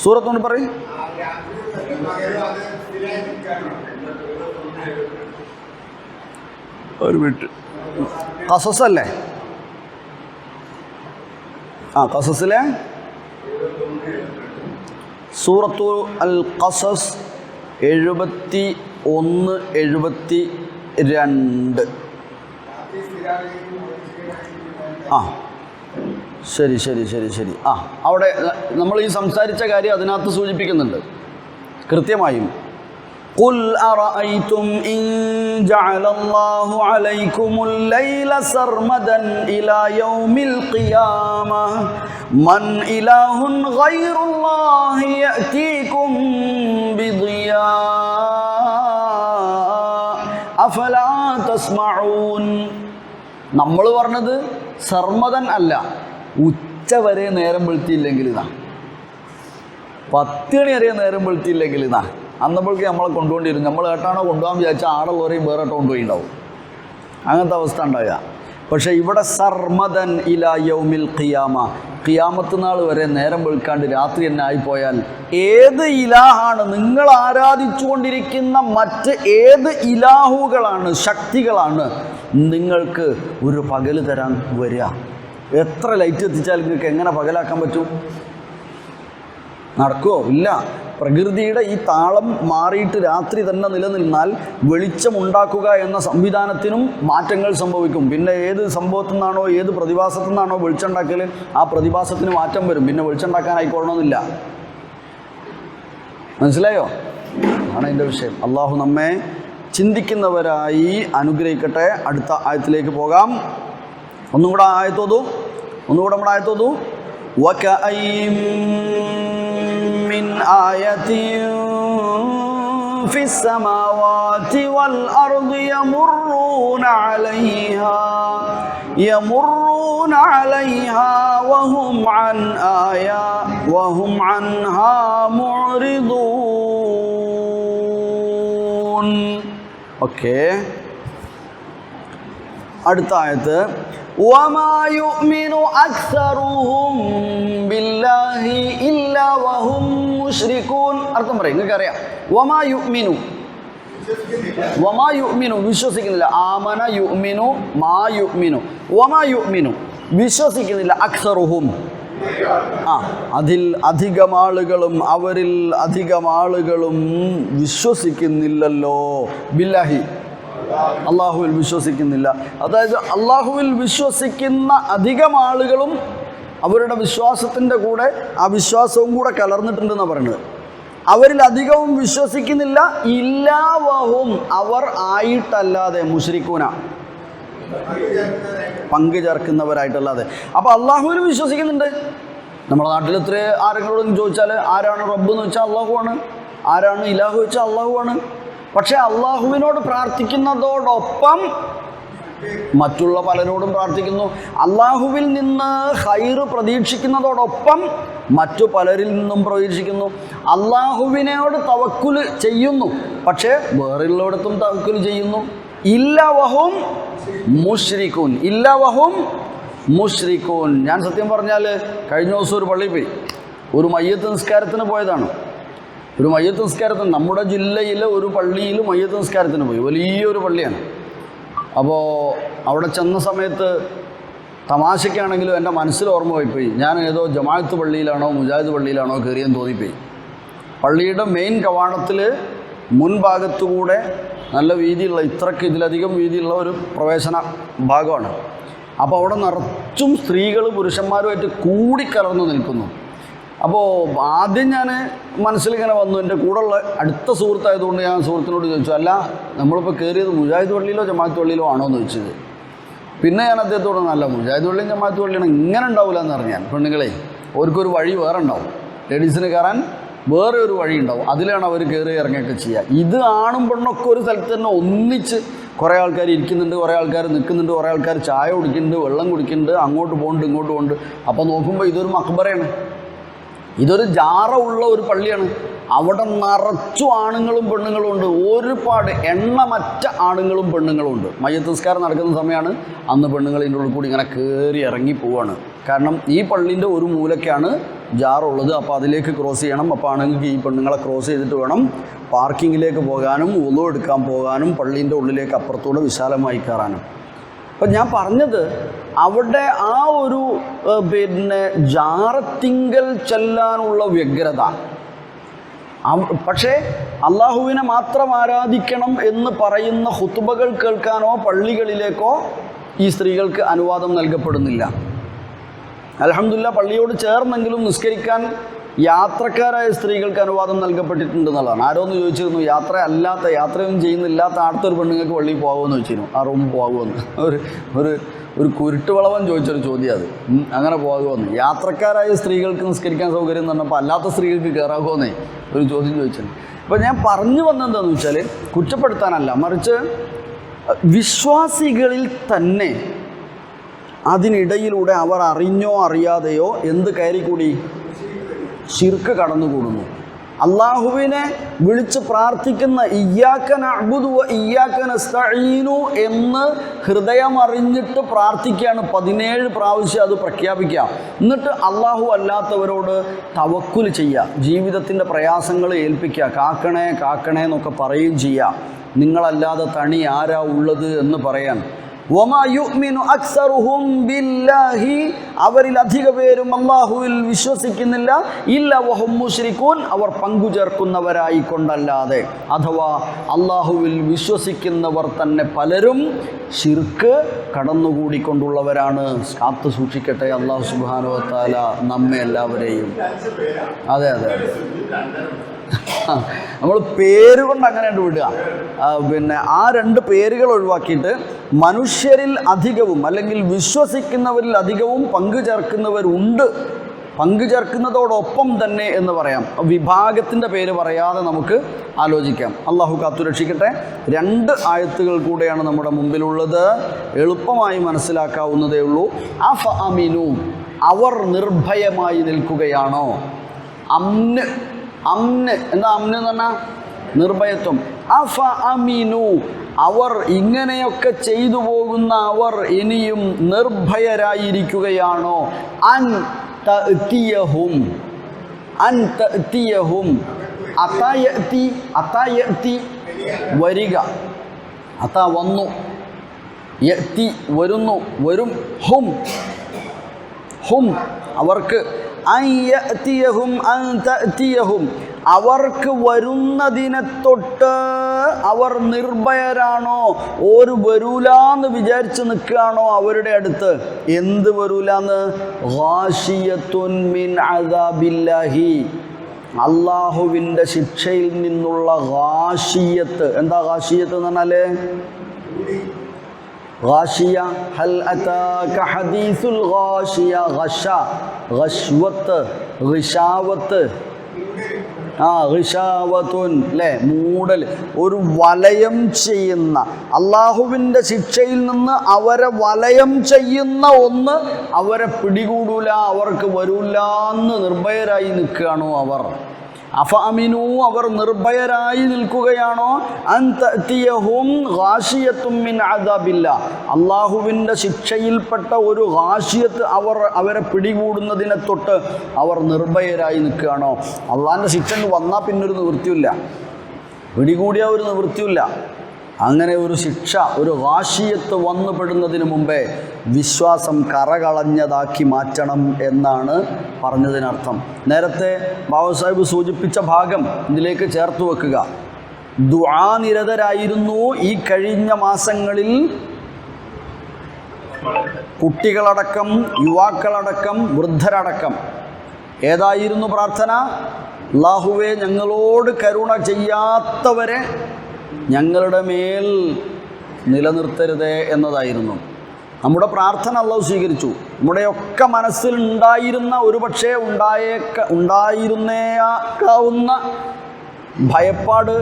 സൂറത്തോട് പറയും. ഒരു മിനിറ്റ്, ഖസസല്ലേ? ഖസസിലെ സൂറത്തു അൽ ഖസസ് 71, 72. ശരി ശരി ശരി ശരി. അവിടെ നമ്മൾ ഈ സംസാരിച്ച കാര്യം അതിനകത്ത് സൂചിപ്പിക്കുന്നുണ്ട് കൃത്യമായും. قُلْ أَرَأَيْتُمْ إِنْ جَعَلَ اللَّهُ عَلَيْكُمُ اللَّيْلَ سَرْمَدًا إِلَى يَوْمِ الْقِيَامَةِ مَنْ إِلَهٌ غَيْرُ اللَّهِ يَأْتِيكُمْ بِضِيَاءٍ أَفَلَا تَسْمَعُونَ. നമ്മൾ പറഞ്ഞത് സർമദൻ അല്ല, ഉച്ചവരെ നേരം വെളുത്തിയില്ലെങ്കിൽ ഇതാ, 10 മണി വരെ നേരം വെളുത്തിയില്ലെങ്കിൽ ഇതാ. അന്നപ്പോഴേക്ക് നമ്മളെ കൊണ്ടുകൊണ്ടിരുന്നു. നമ്മൾ ഏട്ടാണോ കൊണ്ടുപോകാൻ വിചാരിച്ചാൽ ആടുള്ളവരെയും വേറെ കൊണ്ടുപോയിണ്ടാവും. അങ്ങനത്തെ അവസ്ഥ ഉണ്ടാകുക. പക്ഷേ ഇവിടെ സർമദൻ ഇലാ യൗമിൽ ഖിയാമ, ഖിയാമത്ത് നാൾ വരെ നേരം വെളുക്കാണ്ട് രാത്രി തന്നെ ആയിപ്പോയാൽ ഏത് ഇലാഹാണ് നിങ്ങൾ ആരാധിച്ചു കൊണ്ടിരിക്കുന്ന, മറ്റ് ഏത് ഇലാഹുകളാണ്, ശക്തികളാണ് നിങ്ങൾക്ക് ഒരു പകൽ തരാൻ വരിക? എത്ര ലൈറ്റ് എത്തിച്ചാൽ നിങ്ങൾക്ക് എങ്ങനെ പകലാക്കാൻ പറ്റും? നടക്കുമോ? ഇല്ല. പ്രകൃതിയുടെ ഈ താളം മാറിയിട്ട് രാത്രി തന്നെ നിലനിന്നാൽ വെളിച്ചമുണ്ടാക്കുക എന്ന സംവിധാനത്തിനും മാറ്റങ്ങൾ സംഭവിക്കും. പിന്നെ ഏത് സംഭവത്തിൽ നിന്നാണോ, ഏത് പ്രതിഭാസത്തിൽ നിന്നാണോ വെളിച്ചം ഉണ്ടാക്കൽ, ആ പ്രതിഭാസത്തിന് മാറ്റം വരും. പിന്നെ വെളിച്ചം ഉണ്ടാക്കാനായിക്കൊള്ളണമെന്നില്ല. മനസ്സിലായോ? ആണ് അതിൻ്റെ വിഷയം. അള്ളാഹു നമ്മെ ചിന്തിക്കുന്നവരായി അനുഗ്രഹിക്കട്ടെ. അടുത്ത ആയത്തിലേക്ക് പോകാം. ഒന്നുകൂടെ ആയത്തോതു, ഒന്നുകൂടെ നമ്മുടെ ആയത്തോതു. وَكَأَيِّن مِّنْ آيَةٍ فِي السَّمَاوَاتِ وَالْأَرْضِ يَمُرُّونَ عَلَيْهَا وَهُمْ عَنْهَا مُعْرِضُونَ. ഓക്കെ, അടുത്ത ആയത്ത്. وَمَا يُؤْمِنُ أَكْثَرُهُم بِاللَّهِ إِلَّا وَهُمْ مُشْرِكُونَ. അർത്ഥം പറയും, നിങ്ങൾക്കറിയാം. വമാ യുഅ്മിനു വിശ്വസിക്കുന്നില്ല. ആമന യുഅ്മിനു, മാ യുഅ്മിനു, വമാ യുഅ്മിനു വിശ്വസിക്കുന്നില്ല. അക്സറുഹും, അതിൽ അധികം ആളുകളും, അവരിൽ അധികം ആളുകളും വിശ്വസിക്കുന്നില്ലല്ലോ. ബില്ലാഹി, അള്ളാഹുവിൽ വിശ്വസിക്കുന്നില്ല. അതായത് അള്ളാഹുവിൽ വിശ്വസിക്കുന്ന അധികം ആളുകളും അവരുടെ വിശ്വാസത്തിൻ്റെ കൂടെ അവിശ്വാസവും കൂടെ കലർന്നിട്ടുണ്ടെന്നാണ് പറയുന്നത്. അവരിൽ അധികവും വിശ്വസിക്കുന്നില്ല. ഇല്ലാവഹും, അവർ ആയിട്ടല്ലാതെ, മുശ്രിക്കൂന പങ്കു ചേർക്കുന്നവരായിട്ടല്ലാതെ. അപ്പോൾ അള്ളാഹുവിൽ വിശ്വസിക്കുന്നുണ്ട്. നമ്മുടെ നാട്ടിൽ ഇത്ര ആരെങ്കിലും ചോദിച്ചാൽ ആരാണ് റബ്ബ് എന്ന് വെച്ചാൽ അള്ളാഹുവാണ്, ആരാണ് ഇലാഹു വെച്ചാൽ അള്ളാഹുവാണ്. പക്ഷേ അള്ളാഹുവിനോട് പ്രാർത്ഥിക്കുന്നതോടൊപ്പം മറ്റുള്ള പലരോടും പ്രാർത്ഥിക്കുന്നു. അള്ളാഹുവിൽ നിന്ന് ഖൈറ് പ്രതീക്ഷിക്കുന്നതോടൊപ്പം മറ്റു പലരിൽ നിന്നും പ്രതീക്ഷിക്കുന്നു. അള്ളാഹുവിനോട് തവക്കുൽ ചെയ്യുന്നു, പക്ഷേ വേറെയുള്ളിടത്തും തവക്കുൽ ചെയ്യുന്നു. ഇല്ലവഹും മുശ്രിക്കൂൻ, ഇല്ലവഹും മുശ്രിക്കൂൻ. ഞാൻ സത്യം പറഞ്ഞാൽ കഴിഞ്ഞ ദിവസം ഒരു പള്ളിയിൽ പോയി, ഒരു മയ്യത്ത് നിസ്കാരത്തിന് പോയതാണ്. ഒരു മയ്യത്ത് നിസ്കാരത്തിന് നമ്മുടെ ജില്ലയിലെ ഒരു പള്ളിയിൽ മയ്യത്ത് നിസ്കാരത്തിന് പോയി. വലിയൊരു പള്ളിയാണ്. അപ്പോൾ അവിടെ ചെന്ന സമയത്ത് തമാശയ്ക്കാണെങ്കിലും എൻ്റെ മനസ്സിൽ ഓർമ്മ പോയിപ്പോയി. ഞാൻ ഏതോ ജമാഅത്ത് പള്ളിയിലാണോ മുജാഹിദ് പള്ളിയിലാണോ കയറിയെന്ന് തോന്നിപ്പോയി. പള്ളിയുടെ മെയിൻ കവാടത്തിൽ മുൻഭാഗത്തുകൂടെ നല്ല വീതിയുള്ള, ഇത്രയ്ക്ക് ഇതിലധികം വീതിയുള്ള ഒരു പ്രവേശന ഭാഗമാണ്. അപ്പോൾ അവിടെ നിറച്ചും സ്ത്രീകൾ പുരുഷന്മാരുമായിട്ട് കൂടിക്കലർന്ന് നിൽക്കുന്നു. അപ്പോൾ ആദ്യം ഞാൻ മനസ്സിലിങ്ങനെ വന്നു, എൻ്റെ കൂടെയുള്ള അടുത്ത സുഹൃത്തായതുകൊണ്ട് ഞാൻ സുഹൃത്തിനോട് ചോദിച്ചു, അല്ല നമ്മളിപ്പോൾ കയറിയത് മുജാഹിദ് പള്ളിയിലോ ജമാഅത്ത് പള്ളിയിലോ ആണോ എന്ന് ചോദിച്ചത്. പിന്നെ ഞാൻ അദ്ദേഹത്തോട് നല്ല മുജാഹിദ് പള്ളിയും ജമാഅത്ത് പള്ളിയാണ് ഇങ്ങനെ ഉണ്ടാവില്ല എന്ന് പറഞ്ഞാൽ, പെണ്ണുങ്ങളെ അവർക്കൊരു വഴി വേറെ ഉണ്ടാവും, ലേഡീസിന് കയറാൻ വേറെ ഒരു വഴി ഉണ്ടാവും, അതിലാണ് അവർ കയറി ഇറങ്ങിയൊക്കെ ചെയ്യുക. ഇത് ആണും പെണ്ണൊക്കെ ഒരു സ്ഥലത്ത് തന്നെ ഒന്നിച്ച് കുറേ ആൾക്കാർ ഇരിക്കുന്നുണ്ട്, കുറേ ആൾക്കാർ നിൽക്കുന്നുണ്ട്, കുറേ ആൾക്കാർ ചായ കുടിക്കുന്നുണ്ട്, വെള്ളം കുടിക്കുന്നുണ്ട്, അങ്ങോട്ട് പോകുന്നുണ്ട് ഇങ്ങോട്ട് പോകുന്നുണ്ട്. അപ്പോൾ നോക്കുമ്പോൾ ഇതൊരു മക്ബറയാണ്, ഇതൊരു ജാറ ഉള്ള ഒരു പള്ളിയാണ്. അവിടെ നിറച്ചു ആണുങ്ങളും പെണ്ണുങ്ങളും ഉണ്ട്, ഒരുപാട് എണ്ണമറ്റ ആണുങ്ങളും പെണ്ണുങ്ങളും ഉണ്ട്. മയ്യത്ത് നിസ്കാരം നടക്കുന്ന സമയമാണ്. അന്ന് പെണ്ണുങ്ങൾ ഇതിൻ്റെ ഉള്ളിൽ കൂടി ഇങ്ങനെ കയറി ഇറങ്ങി പോവാണ്. കാരണം ഈ പള്ളീൻ്റെ ഒരു മൂലയ്ക്കാണ് ജാറുള്ളത്. അപ്പോൾ അതിലേക്ക് ക്രോസ് ചെയ്യണം. അപ്പോൾ ആണെങ്കിൽ ഈ പെണ്ണുങ്ങളെ ക്രോസ് ചെയ്തിട്ട് വേണം പാർക്കിങ്ങിലേക്ക് പോകാനും വുളു എടുക്കാൻ പോകാനും പള്ളീൻ്റെ ഉള്ളിലേക്ക് അപ്പുറത്തൂടെ വിശാലമായി കയറാനും. അപ്പം ഞാൻ പറഞ്ഞത് അവിടെ ആ ഒരു ജാറത്തിങ്കൽ ചെല്ലാനുള്ള വ്യഗ്രത, പക്ഷേ അള്ളാഹുവിനെ മാത്രം ആരാധിക്കണം എന്ന് പറയുന്ന ഖുതുബകൾ കേൾക്കാനോ പള്ളികളിലേക്കോ ഈ സ്ത്രീകൾക്ക് അനുവാദം നൽകപ്പെടുന്നില്ല. അൽഹംദുലില്ലാഹ് പള്ളിയോട് ചേർന്നെങ്കിലും നിസ്കരിക്കാൻ യാത്രക്കാരായ സ്ത്രീകൾക്ക് അനുവാദം നൽകപ്പെട്ടിട്ടുണ്ട് എന്നുള്ളതാണ്. ആരോന്ന് ചോദിച്ചിരുന്നു, യാത്രയൊന്നും ചെയ്യുന്നില്ലാത്ത അടുത്തൊരു പെണ്ണുങ്ങൾക്ക് പള്ളിയിൽ പോകാമെന്ന് ചോദിച്ചിരുന്നു, ആ റൂമിൽ പോകുമെന്ന്. ഒരു കുരുട്ടുവളവൻ ചോദിച്ചൊരു ചോദ്യം അത്. അങ്ങനെ പോകുമെന്ന്. യാത്രക്കാരായ സ്ത്രീകൾക്ക് നിസ്കരിക്കാൻ സൗകര്യം എന്ന് പറഞ്ഞപ്പോൾ അല്ലാത്ത സ്ത്രീകൾക്ക് കയറാകുമെന്നേ ഒരു ചോദ്യം ചോദിച്ചിട്ടുണ്ട്. അപ്പോൾ ഞാൻ പറഞ്ഞു വന്നതെന്താണെന്ന് വെച്ചാൽ കുറ്റപ്പെടുത്താനല്ല, മറിച്ച് വിശ്വാസികളിൽ തന്നെ അതിനിടയിലൂടെ അവർ അറിഞ്ഞോ അറിയാതെയോ എന്ത് കയറിക്കൂടി? ശിർക്ക് കടന്നുകൂടുന്നു. അള്ളാഹുവിനെ വിളിച്ച് പ്രാർത്ഥിക്കുന്ന ഇയ്യാക നഅ്ബുദു വ ഇയ്യാക നസ്തഈനു എന്ന് ഹൃദയം അറിഞ്ഞിട്ട് പ്രാർത്ഥിക്കുകയാണ്. 17 പ്രാവശ്യം അത് പ്രഖ്യാപിക്കുക. എന്നിട്ട് അള്ളാഹു അല്ലാത്തവരോട് തവക്കുൽ ചെയ്യുക, ജീവിതത്തിൻ്റെ പ്രയാസങ്ങൾ ഏൽപ്പിക്കുക, കാക്കണേ കാക്കണേ എന്നൊക്കെ പറയുകയും ചെയ്യുക. നിങ്ങളല്ലാതെ തണി ആരാ ഉള്ളത് എന്ന് പറയാൻ. വമാ യുഅ്മിനു അക്സറുഹും ബില്ലാഹി, അവരിൽ അധിക പേരും അല്ലാഹുവിൽ വിശ്വസിക്കുന്നില്ല. ഇല്ല വഹും മുശ്രികൂൻ, അവർ പങ്കുചേർക്കുന്നവരായി കൊണ്ടല്ലാതെ. അഥവാ അല്ലാഹുവിൽ വിശ്വസിക്കുന്നവർ തന്നെ പലരും ശിർക്ക് കടന്നുകൂടിക്കൊണ്ടുള്ളവരാണ്. കാത്തു സൂക്ഷിക്കട്ടെ അല്ലാഹു സുബ്ഹാനഹു വ തആല നമ്മെ എല്ലാവരെയും. അതെ അതെ അതെ, നമ്മൾ പേരുകൊണ്ട് അങ്ങനെ വിടുക. പിന്നെ ആ 2 പേരുകൾ ഒഴിവാക്കിയിട്ട് മനുഷ്യരിൽ അധികവും അല്ലെങ്കിൽ വിശ്വസിക്കുന്നവരിൽ അധികവും പങ്കുചേർക്കുന്നവരുണ്ട്. പങ്കുചേർക്കുന്നതോടൊപ്പം തന്നെ എന്ന് പറയാം. വിഭാഗത്തിൻ്റെ പേര് പറയാതെ നമുക്ക് ആലോചിക്കാം. അള്ളാഹു കാത്തുരക്ഷിക്കട്ടെ. 2 ആയത്തുകൾ കൂടെയാണ് നമ്മുടെ മുമ്പിലുള്ളത്. എളുപ്പമായി മനസ്സിലാക്കാവുന്നതേ ഉള്ളൂ. അഫ അമിനു, അവർ നിർഭയമായി നിൽക്കുകയാണോ? അമ്ന് എന്താ അമ്ന് എന്ന് പറഞ്ഞാൽ നിർഭയത്വം. അഫ അമിനു, അവർ ഇങ്ങനെയൊക്കെ ചെയ്തു പോകുന്ന അവർ ഇനിയും നിർഭയരായിരിക്കുകയാണോ? അൻ തഅ്തിയഹും അതായതി വരിക, അതാ വന്നു, യഅ്തി വരുന്നു, വരും, ഹും അവർക്ക്, അവർക്ക് വരുന്നതിനെ തൊട്ട് അവർ നിർഭയരാണോ? ഒരു വരൂലാന്ന് വിചാരിച്ച് നിൽക്കുകയാണോ അവരുടെ അടുത്ത്? എന്ത് വരൂലാന്ന്? ഗാശിയത്തുൻ മിൻ അദാബില്ലാഹി, അള്ളാഹുവിൻ്റെ ശിക്ഷയിൽ നിന്നുള്ള ഗാശിയത്ത്. എന്താ ഗാശിയത്ത് എന്ന് പറഞ്ഞാൽ? ഗാശിയ, ഹൽ അതാക ഹദീസുൽ ഗാശിയ, ഗശ, ഗശ്വത്ത്, ഗിശാവത്ത്, ഗിശാവത്തുൻ അല്ലേ, മൂടൽ. ഒരു വലയം ചെയ്യുന്ന, അള്ളാഹുവിൻ്റെ ശിക്ഷയിൽ നിന്ന് അവരെ വലയം ചെയ്യുന്ന ഒന്ന് അവരെ പിടികൂടൂല, അവർക്ക് വരൂല എന്ന് നിർഭയരായി നിൽക്കുകയാണോ അവർ? അഫ അമിനു, അവർ നിർഭയരായി നിൽക്കുകയാണോ? അൻ തഅ്തിയഹും ഗാശിയത്തും മിൻ അദാബില്ലാ, അള്ളാഹുവിൻ്റെ ശിക്ഷയിൽപ്പെട്ട ഒരു ഗാശിയത്ത് അവരെ പിടികൂടുന്നതിനെ തൊട്ട് അവർ നിർഭയരായി നിൽക്കുകയാണോ? അള്ളാഹിൻ്റെ ശിക്ഷ വന്നാൽ പിന്നൊരു നിവൃത്തിയില്ല, പിടികൂടിയ ഒരു നിവൃത്തിയില്ല. അങ്ങനെ ഒരു ശിക്ഷ, ഒരു ഗാശിയത്ത് വന്നുപെടുന്നതിന് മുമ്പേ വിശ്വാസം കറകളഞ്ഞതാക്കി മാറ്റണം എന്നാണ് പറഞ്ഞതിനർത്ഥം. നേരത്തെ ബാബു സാഹിബ് സൂചിപ്പിച്ച ഭാഗം ഇതിലേക്ക് ചേർത്ത് വെക്കുക. ദുആ നിരതരായിരുന്നു ഈ കഴിഞ്ഞ മാസങ്ങളിൽ കുട്ടികളടക്കം, യുവാക്കളടക്കം, വൃദ്ധരടക്കം. ഏതായിരുന്നു പ്രാർത്ഥന? അല്ലാഹുവേ, ഞങ്ങളോട് കരുണ ചെയ്യാത്തവരെ ഞങ്ങളുടെ മേൽ നിലനിർത്തരുതേ എന്നതായിരുന്നു. നമ്മുടെ പ്രാർത്ഥന അല്ലാഹു സ്വീകരിച്ചു. നമ്മുടെയൊക്കെ മനസ്സിൽ ഉണ്ടായിരുന്ന, ഒരുപക്ഷെ ഉണ്ടായിരുന്നേക്കാവുന്ന ഭയപ്പാട്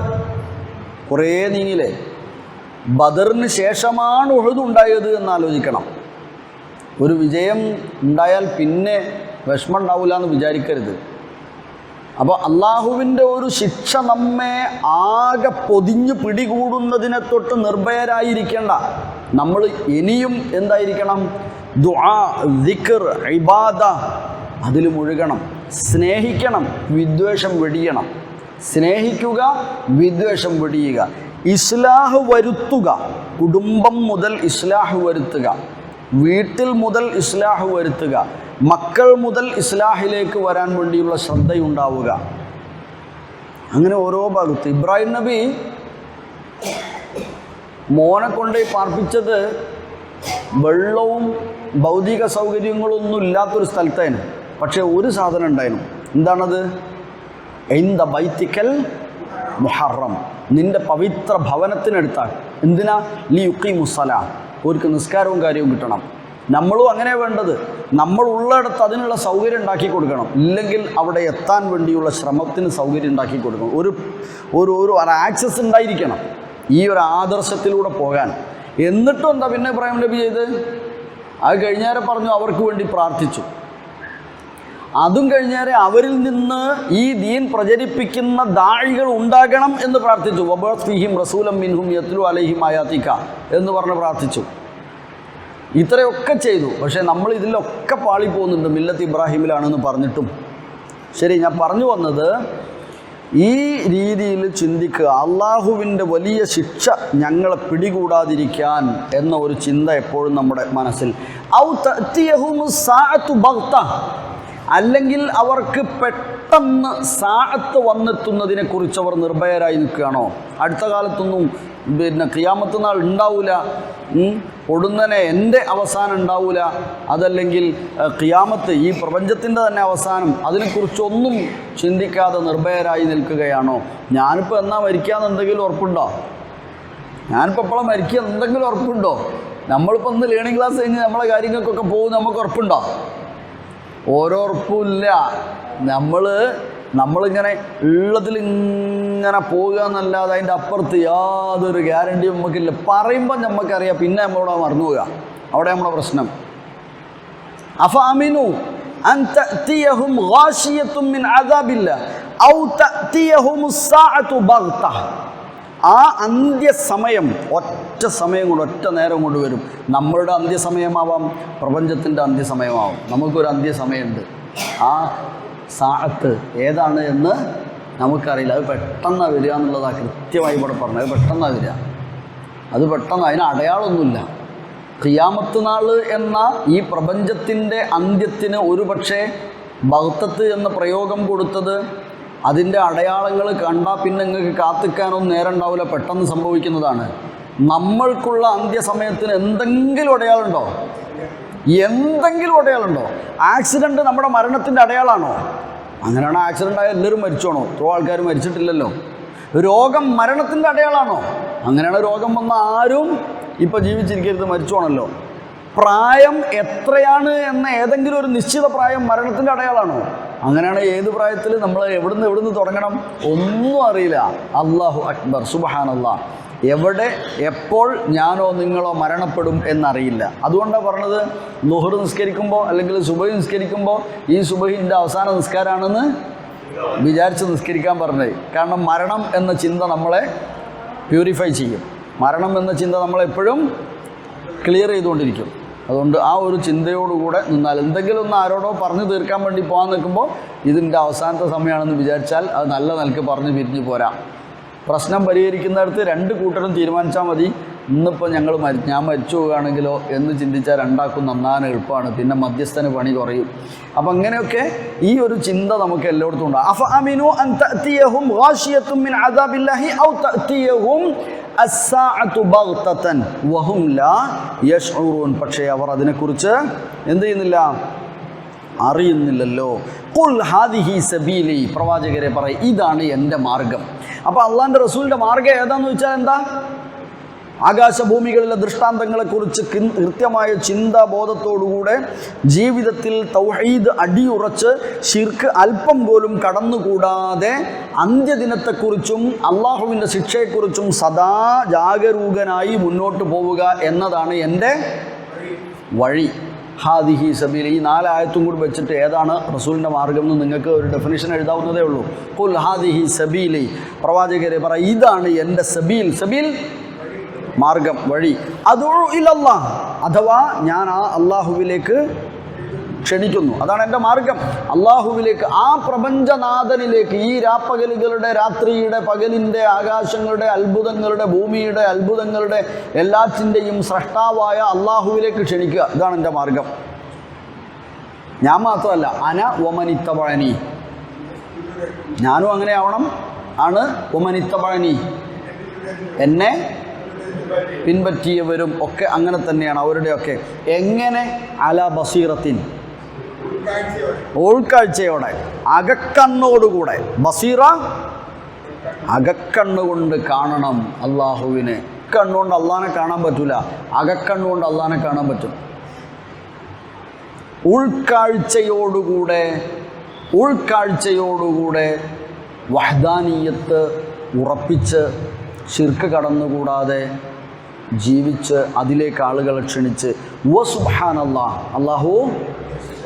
കുറേ നീങ്ങില്ലേ. ബദറിന് ശേഷമാണ് ഉഹദ് ഉണ്ടായത് എന്നാലോചിക്കണം. ഒരു വിജയം ഉണ്ടായാൽ പിന്നെ വിഷമം ഉണ്ടാവില്ല എന്ന് വിചാരിക്കരുത്. അപ്പോൾ അള്ളാഹുവിൻ്റെ ഒരു ശിക്ഷ നമ്മെ ആകെ പൊതിഞ്ഞ് പിടികൂടുന്നതിനെ തൊട്ട് നിർഭയരായിരിക്കേണ്ട നമ്മൾ ഇനിയും എന്തായിരിക്കണം? ദുആ, ദിക്ർ, ഇബാദ, അതിൽ മുഴുകണം. സ്നേഹിക്കണം, വിദ്വേഷം വെടിയണം. സ്നേഹിക്കുക, വിദ്വേഷം വെടിയുക. ഇസ്ലാഹ് വരുത്തുക. കുടുംബം മുതൽ ഇസ്ലാഹ് വരുത്തുക. വീട്ടിൽ മുതൽ ഇസ്ലാഹ് വരുത്തുക. മക്കൾ മുതൽ ഇസ്ലാഹിലേക്ക് വരാൻ വേണ്ടിയുള്ള ശ്രദ്ധയുണ്ടാവുക. അങ്ങനെ ഓരോ ഭാഗത്ത് ഇബ്രാഹിം നബി മോനെ കൊണ്ടുപോയി പാർപ്പിച്ചത് വെള്ളവും ഭൗതിക സൗകര്യങ്ങളൊന്നും ഇല്ലാത്തൊരു സ്ഥലത്തായിരുന്നു. പക്ഷേ ഒരു സാധനം ഉണ്ടായിരുന്നു. എന്താണത്? ഇന്ദ ബൈത്തിക്കൽ മുഹറം, നിന്റെ പവിത്ര ഭവനത്തിനടുത്താണ്. എന്തിനാ? ലി യുഖീമുസ്സലാ, അവർക്ക് നിസ്കാരവും കാര്യവും കിട്ടണം. നമ്മളും അങ്ങനെ വേണ്ടത്. നമ്മൾ ഉള്ളിടത്ത് അതിനുള്ള സൗകര്യം ഉണ്ടാക്കി കൊടുക്കണം. ഇല്ലെങ്കിൽ അവിടെ എത്താൻ വേണ്ടിയുള്ള ശ്രമത്തിന് സൗകര്യം ഉണ്ടാക്കി കൊടുക്കണം. ഒരു ആക്സസ് ഉണ്ടായിരിക്കണം ഈ ഒരു ആദർശത്തിലൂടെ പോകാൻ. എന്നിട്ടും എന്താ പിന്നെ ഇബ്രാഹിം നബി ചെയ്ത്? അത് കഴിഞ്ഞേരെ പറഞ്ഞു അവർക്ക് വേണ്ടി പ്രാർത്ഥിച്ചു. അതും കഴിഞ്ഞേരെ അവരിൽ നിന്ന് ഈ ദീൻ പ്രചരിപ്പിക്കുന്ന ദാഴികൾ ഉണ്ടാകണം എന്ന് പ്രാർത്ഥിച്ചു. വബഅസ് ഫീഹിം റസൂലൻ മിൻഹും യത്ലു അലൈഹിം ആയാതിക എന്ന് പറഞ്ഞ് പ്രാർത്ഥിച്ചു. ഇത്രയൊക്കെ ചെയ്തു. പക്ഷേ നമ്മൾ ഇതിലൊക്കെ പാളിപ്പോകുന്നുണ്ട്. മില്ലത്ത് ഇബ്രാഹിമിലാണെന്ന് പറഞ്ഞിട്ടും. ശരി, ഞാൻ പറഞ്ഞു വന്നത് ഈ രീതിയിൽ ചിന്തിക്കുക. അള്ളാഹുവിൻ്റെ വലിയ ശിക്ഷ ഞങ്ങളെ പിടികൂടാതിരിക്കാൻ എന്ന ഒരു ചിന്ത എപ്പോഴും നമ്മുടെ മനസ്സിൽ. ഔ തഅതിയഹുമുസ് സാഅതു ബഗ്ത, അല്ലെങ്കിൽ അവർക്ക് പെട്ടെന്ന് സാഅത്ത് വന്നെത്തുന്നതിനെക്കുറിച്ച് അവർ നിർഭയരായി നിൽക്കുകയാണോ? അടുത്ത കാലത്തൊന്നും ഖിയാമത്ത് നാൾ ഉണ്ടാവില്ല, പൊടുന്നനെ എൻ്റെ അവസാനം ഉണ്ടാവില്ല, അതല്ലെങ്കിൽ ഖിയാമത്ത് ഈ പ്രപഞ്ചത്തിൻ്റെ തന്നെ അവസാനം, അതിനെക്കുറിച്ചൊന്നും ചിന്തിക്കാതെ നിർഭയരായി നിൽക്കുകയാണോ? ഞാനിപ്പോൾ എന്നാ മരിക്കാമെന്ന് എന്തെങ്കിലും ഉറപ്പുണ്ടോ? ഞാനിപ്പോൾ എപ്പോഴാണ് മരിക്കുക എന്തെങ്കിലും ഉറപ്പുണ്ടോ? നമ്മളിപ്പോൾ ഒന്ന് ലേണിംഗ് ക്ലാസ് കഴിഞ്ഞ് നമ്മളെ കാര്യങ്ങൾക്കൊക്കെ പോകും, നമുക്ക് ഉറപ്പുണ്ടോ? ഓരോ ഉറപ്പുമില്ല. നമ്മളിങ്ങനെ ഉള്ളതിലിങ്ങനെ പോകുക എന്നല്ലാതെ അതിൻ്റെ അപ്പുറത്ത് യാതൊരു ഗ്യാരണ്ടിയും നമുക്കില്ല. പറയുമ്പോൾ നമുക്കറിയാം, പിന്നെ നമ്മളോട് മറന്നു പോവുക. അവിടെ നമ്മുടെ പ്രശ്നം. അഫഅമിനു അൻ തഅതിയഹും ഗാശിയത്തും മിൻ അദാബില്ലാഹ് ഔ തഅതിയഹുമുസ് സാഅതു ബഗ്ത. ആ അന്ത്യസമയം ഒറ്റ സമയം കൊണ്ട്, ഒറ്റ നേരം കൊണ്ട് വരും. നമ്മളുടെ അന്ത്യസമയമാവാം, പ്രപഞ്ചത്തിൻ്റെ അന്ത്യസമയമാവാം. നമുക്കൊരു അന്ത്യസമയമുണ്ട്. ആ സാഅത്ത് ഏതാണ് എന്ന് നമുക്കറിയില്ല. അത് പെട്ടെന്നാണ് വരിക എന്നുള്ളതാണ് കൃത്യമായി ഇവിടെ പറഞ്ഞത്. അത് പെട്ടെന്നാണ് വരിക. അത് പെട്ടെന്ന്, അതിന് അടയാളമൊന്നുമില്ല. ഖിയാമത്ത് നാൾ എന്ന ഈ പ്രപഞ്ചത്തിൻ്റെ അന്ത്യത്തിന് ഒരു പക്ഷേ ബഗ്തത്ത് എന്ന പ്രയോഗം കൊടുത്തത് അതിൻ്റെ അടയാളങ്ങൾ കണ്ടാൽ പിന്നെ നിങ്ങൾക്ക് കാത്തിക്കാനൊന്നും നേരം ഉണ്ടാവില്ല, പെട്ടെന്ന് സംഭവിക്കുന്നതാണ്. നമ്മൾക്കുള്ള അന്ത്യസമയത്തിന് എന്തെങ്കിലും അടയാളമുണ്ടോ? എന്തെങ്കിലും അടയാളമുണ്ടോ? ആക്സിഡൻറ്റ് നമ്മുടെ മരണത്തിൻ്റെ അടയാളമാണോ? അങ്ങനെയാണ് ആക്സിഡൻ്റ് ആയാൽ എല്ലാവരും മരിച്ചോണോ? എത്രയോ ആൾക്കാർ മരിച്ചിട്ടില്ലല്ലോ. രോഗം മരണത്തിൻ്റെ അടയാളമാണോ? അങ്ങനെയാണ് രോഗം വന്ന ആരും ഇപ്പോൾ ജീവിച്ചിരിക്കരുത്, മരിച്ചോണല്ലോ. പ്രായം എത്രയാണ് എന്ന ഏതെങ്കിലും ഒരു നിശ്ചിത പ്രായം മരണത്തിൻ്റെ അടയാളമാണോ? അങ്ങനെയാണ് ഏത് പ്രായത്തിൽ നമ്മൾ എവിടുന്ന് തുടങ്ങണം ഒന്നും അറിയില്ല. അല്ലാഹു അക്ബർ, സുബ്ഹാനല്ലാഹ്. എവിടെ എപ്പോൾ ഞാനോ നിങ്ങളോ മരണപ്പെടും എന്നറിയില്ല. അതുകൊണ്ടാണ് പറഞ്ഞത് ളുഹർ നിസ്കരിക്കുമ്പോൾ അല്ലെങ്കിൽ സുബഹി നിസ്കരിക്കുമ്പോൾ ഈ സുബഹിൻ്റെ അവസാന നിസ്കാരമാണെന്ന് വിചാരിച്ച് നിസ്കരിക്കാൻ പറഞ്ഞത്. കാരണം മരണം എന്ന ചിന്ത നമ്മളെ പ്യൂരിഫൈ ചെയ്യും. മരണം എന്ന ചിന്ത നമ്മളെപ്പോഴും ക്ലിയർ ചെയ്തുകൊണ്ടിരിക്കും. അതുകൊണ്ട് ആ ഒരു ചിന്തയോടുകൂടെ നിന്നാൽ, എന്തെങ്കിലും ഒന്ന് ആരോടോ പറഞ്ഞു തീർക്കാൻ വേണ്ടി പോകാൻ നിൽക്കുമ്പോൾ ഇതിൻ്റെ അവസാനത്തെ സമയമാണെന്ന് വിചാരിച്ചാൽ അത് നല്ല നിലക്ക് പറഞ്ഞ് പിരിഞ്ഞു പോരാ. പ്രശ്നം പരിഹരിക്കുന്നിടത്ത് രണ്ട് കൂട്ടരും തീരുമാനിച്ചാൽ മതി, ഇന്നിപ്പോൾ ഞാൻ മരിച്ചു പോവുകയാണെങ്കിലോ എന്ന് ചിന്തിച്ചാൽ രണ്ടാക്കും നന്നാൻ എളുപ്പമാണ്, പിന്നെ മധ്യസ്ഥന് പണി കുറയും. അപ്പം അങ്ങനെയൊക്കെ ഈ ഒരു ചിന്ത നമുക്ക് എല്ലായിടത്തും ഉണ്ട്. അഫ അമിനു അൻ തഅതിയഹും ഗാശിയത്തും മിൻ അദാബില്ലാഹി ഔ തഅതിയഹും അസ്സാഅതു ബഗ്തതൻ വഹും ലാ യശ്ഉറൂൻ. പക്ഷേ അവർ അതിനെക്കുറിച്ച് എന്ത് ചെയ്യുന്നില്ല, അറിയുന്നില്ലല്ലോ. ഖുൽ ഹാദിഹി സബീലി, പ്രവാചകരെ പറയും ഇതാണ് എൻ്റെ മാർഗം. അപ്പോൾ അള്ളാഹിൻ്റെ റസൂലിൻ്റെ മാർഗം ഏതാണെന്ന് വെച്ചാൽ എന്താ? ആകാശഭൂമികളിലെ ദൃഷ്ടാന്തങ്ങളെക്കുറിച്ച് കൃത്യമായ ചിന്താബോധത്തോടുകൂടെ ജീവിതത്തിൽ തൗഹീദ് അടിയുറച്ച് ശിർക്ക് അല്പം പോലും കടന്നുകൂടാതെ അന്ത്യദിനത്തെക്കുറിച്ചും അള്ളാഹുവിൻ്റെ ശിക്ഷയെക്കുറിച്ചും സദാ ജാഗരൂകനായി മുന്നോട്ട് പോവുക എന്നതാണ് എൻ്റെ വഴി. ഹാദിഹി സബീൽ, ഈ 4 ആയത്തും കൂടി വെച്ചിട്ട് ഏതാണ് റസൂലിൻ്റെ മാർഗം എന്ന് നിങ്ങൾക്ക് ഒരു ഡെഫിനിഷൻ എഴുതാവുന്നതേ ഉള്ളൂ. ഖുൽ ഹാദിഹി സബീലി, പ്രവാചകരെ പറ ഇതാണ് എൻ്റെ സബീൽ. സബീൽ മാർഗം, വഴി. അദുഉ ഇലല്ലാഹ്, അഥവാ ഞാൻ ആ അള്ളാഹുവിലേക്ക് ക്ഷണിക്കുന്നു, അതാണ് എൻ്റെ മാർഗം. അള്ളാഹുവിലേക്ക്, ആ പ്രപഞ്ചനാഥനിലേക്ക്, ഈ രാപ്പകലുകളുടെ, രാത്രിയുടെ, പകലിൻ്റെ, ആകാശങ്ങളുടെ അത്ഭുതങ്ങളുടെ, ഭൂമിയുടെ അത്ഭുതങ്ങളുടെ എല്ലാറ്റിൻ്റെയും സ്രഷ്ടാവായ അള്ളാഹുവിലേക്ക് ക്ഷണിക്കുക, ഇതാണ് എൻ്റെ മാർഗം. ഞാൻ മാത്രമല്ല, അന വമനിത്തബഅനി, ഞാനും അങ്ങനെ ആവണം. ആണ് വമനിത്തബഅനി, എന്നെ പിൻപറ്റിയവരും ഒക്കെ അങ്ങനെ തന്നെയാണ്. അവരുടെയൊക്കെ എങ്ങനെ? അല ബസീറത്തിൻ, ഉൾക്കാഴ്ചയോടെ, അകക്കണ്ണോടുകൂടെ. ബസീറ, അകക്കണ്ണുകൊണ്ട് കാണണം അള്ളാഹുവിനെ. കണ്ണുകൊണ്ട് അള്ളാഹിനെ കാണാൻ പറ്റൂല, അകക്കണ്ണുകൊണ്ട് അള്ളാഹിനെ കാണാൻ പറ്റും. ഉൾക്കാഴ്ചയോടുകൂടെ വഹ്ദാനിയത്ത് ഉറപ്പിച്ച് ശിർക്ക് കടന്നുകൂടാതെ ജീവിച്ച് അതിലേക്ക് ആളുകളെ ക്ഷണിച്ച് വസുബ്ഹാനല്ലാഹ്, അല്ലാഹു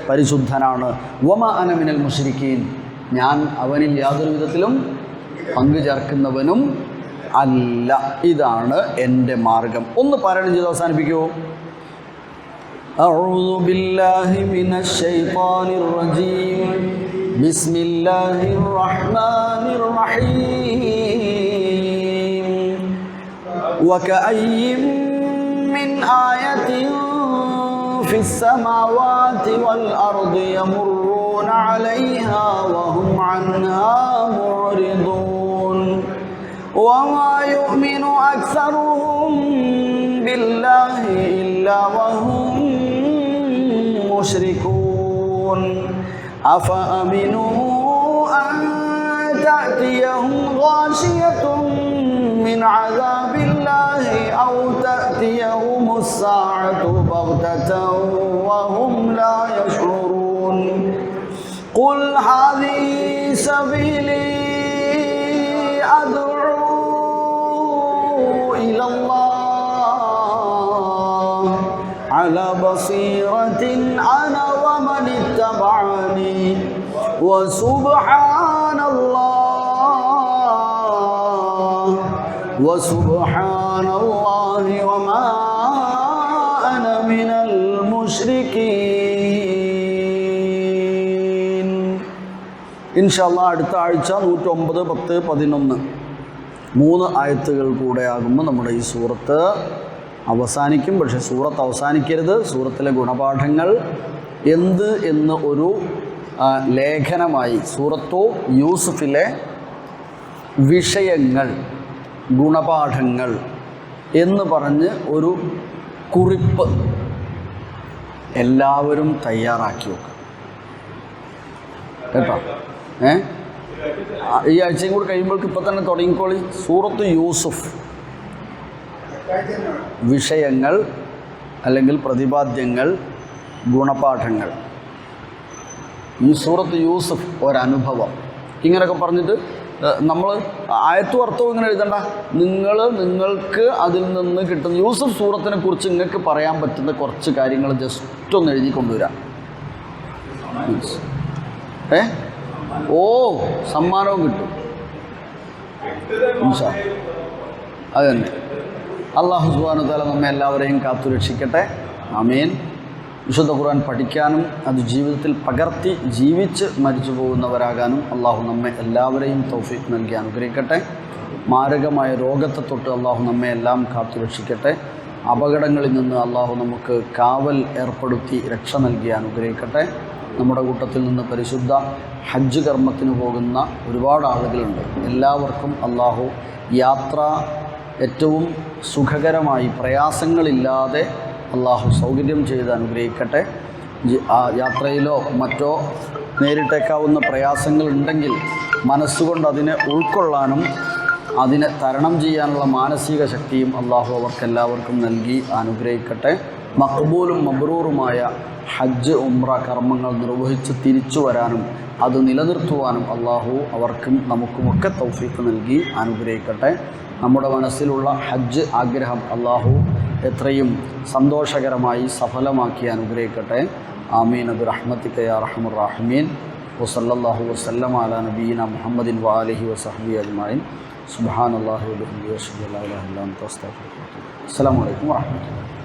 പരിശുദ്ധനാണ്. വമ അന മിനൽ മുശ്രിക്കീൻ, ഞാൻ അവനിൽ യാതൊരു വിധത്തിലും പങ്കു ചേർക്കുന്നവനും അല്ല. ഇതാണ് എൻ്റെ മാർഗം. ഒന്ന് പാരായണം ചെയ്ത് അവസാനിപ്പിക്കൂ. അഊദു ബില്ലാഹി മിനശ് ശൈത്വാനിർ റജീം. ബിസ്മില്ലാഹിർ റഹ്മാനിർ റഹീം. വകഅയ്യിൻ മിൻ ആയത്തിൻ ഫിസ് സമാവാതി വൽ അർദി യമറുന അലൈഹാ വഹും അൻഹാ മുഅ്രിദൂൻ. വമാ യുഅ്മിനു അക്സറുഹും ബില്ലാഹി ഇല്ലാ വഹും മുശ്രികൂൻ. അഫഅമിനൂ അൻ തഅതിയഹും ഗാശിയത്തുൻ മിൻ അദാബില്ലാഹി ഔ തഅതിയഹുമുസ് സാഅതു ബഗ്തതൻ വഹും ലാ യശ്ഉറൂൻ. ഖുൽ ഹാദിഹി സബീലി അദ്ഉ ഇലല്ലാഹ് അലാ ബസീറത്തിൻ അന വമൻ ഇത്തബഅനി വസുബ്ഹാനല്ലാഹി വമാ അന മിനൽ മുശ്രിക്കീൻ. ഇൻഷാ അല്ലാഹ് അടുത്ത ആഴ്ച 109, 10, 11 3 ആയത്തുകൾ കൂടെ ആകുമ്പോൾ നമ്മുടെ ഈ സൂറത്ത് അവസാനിക്കും. പക്ഷേ സൂറത്ത് അവസാനിക്കരുത്. സൂറത്തിലെ ഗുണപാഠങ്ങൾ എന്ത് എന്ന് ഒരു ലേഖനമായി സൂറത്തു യൂസുഫിലെ വിഷയങ്ങൾ, ഗുണപാഠങ്ങൾ എന്ന് പറഞ്ഞ് ഒരു കുറിപ്പ് എല്ലാവരും തയ്യാറാക്കി വെക്കും കേട്ടോ. ഈ ആഴ്ചയും കൂടി കഴിയുമ്പോഴേക്ക് ഇപ്പം തന്നെ തുടങ്ങിക്കോളി. സൂറത്ത് യൂസുഫ് വിഷയങ്ങൾ അല്ലെങ്കിൽ പ്രതിപാദ്യങ്ങൾ, ഗുണപാഠങ്ങൾ. ഈ സൂറത്ത് യൂസുഫ് ഒരനുഭവം ഇങ്ങനെയൊക്കെ പറഞ്ഞിട്ട് നമ്മൾ ആയത്തും അർത്ഥവും ഇങ്ങനെ എഴുതണ്ട. നിങ്ങൾക്ക് അതിൽ നിന്ന് കിട്ടുന്ന യൂസുഫ് സൂറത്തിനെ കുറിച്ച് നിങ്ങൾക്ക് പറയാൻ പറ്റുന്ന കുറച്ച് കാര്യങ്ങൾ ജസ്റ്റ് ഒന്ന് എഴുതി കൊണ്ടുവരാം. സമ്മാനവും കിട്ടും. അത് തന്നെ. അല്ലാഹു സുബ്ഹാനഹു വ തആല നമ്മെ എല്ലാവരെയും കാത്തുരക്ഷിക്കട്ടെ. ആമീൻ. വിശുദ്ധ ഖുർആൻ പഠിക്കാനും അത് ജീവിതത്തിൽ പകർത്തി ജീവിച്ച് മരിച്ചു പോകുന്നവരാകാനും അല്ലാഹു നമ്മെ എല്ലാവരെയും തൗഫീഖ് നൽകി അനുഗ്രഹിക്കട്ടെ. മാരകമായ രോഗത്തെ തൊട്ട് അള്ളാഹു നമ്മെ എല്ലാം കാത്തുരക്ഷിക്കട്ടെ. അപകടങ്ങളിൽ നിന്ന് അള്ളാഹു നമുക്ക് കാവൽ ഏർപ്പെടുത്തി രക്ഷ നൽകി അനുഗ്രഹിക്കട്ടെ. നമ്മുടെ കൂട്ടത്തിൽ നിന്ന് പരിശുദ്ധ ഹജ്ജ് കർമ്മത്തിന് പോകുന്ന ഒരുപാട് ആളുകളുണ്ട്. എല്ലാവർക്കും അള്ളാഹു യാത്ര ഏറ്റവും സുഖകരമായി പ്രയാസങ്ങളില്ലാതെ അള്ളാഹു സൗകര്യം ചെയ്ത് അനുഗ്രഹിക്കട്ടെ. യാത്രയിലോ മറ്റോ നേരിട്ടേക്കാവുന്ന പ്രയാസങ്ങളുണ്ടെങ്കിൽ മനസ്സുകൊണ്ട് അതിനെ ഉൾക്കൊള്ളാനും അതിനെ തരണം ചെയ്യാനുള്ള മാനസിക ശക്തിയും അള്ളാഹു അവർക്കെല്ലാവർക്കും നൽകി അനുഗ്രഹിക്കട്ടെ. മഖ്ബൂലും മബ്രൂറുമായ ഹജ്ജ് ഉംറ കർമ്മങ്ങൾ നിർവഹിച്ച് തിരിച്ചു വരാനും അത് നിലനിർത്തുവാനും അള്ളാഹു അവർക്കും നമുക്കുമൊക്കെ തൗഫീഖ് നൽകി അനുഗ്രഹിക്കട്ടെ. നമ്മുടെ മനസ്സിലുള്ള ഹജ്ജ് ആഗ്രഹം അള്ളാഹു എത്രയും സന്തോഷകരമായി സഫലമാക്കി അനുഗ്രഹിക്കട്ടെ. ആമീൻ ബിറഹ്മതിക യാ അർഹമർ റഹീമീൻ. വസല്ലല്ലാഹു വസല്ലമ അലാ നബിയിന മുഹമ്മദിൻ വആലിഹി വസഹ്ബിഹി അജ്മഈൻ. സുബ്ഹാനല്ലാഹി വബിഹംദിഹി അഷ്ഹദു അല്ലാ ഇലാഹ ഇല്ല അൻത അസ്തഗ്ഫിറുക വ അത്തൂബു ഇലൈക്. അസ്സലാമു അലൈക്കും വറഹ്മത്തുള്ളാഹി.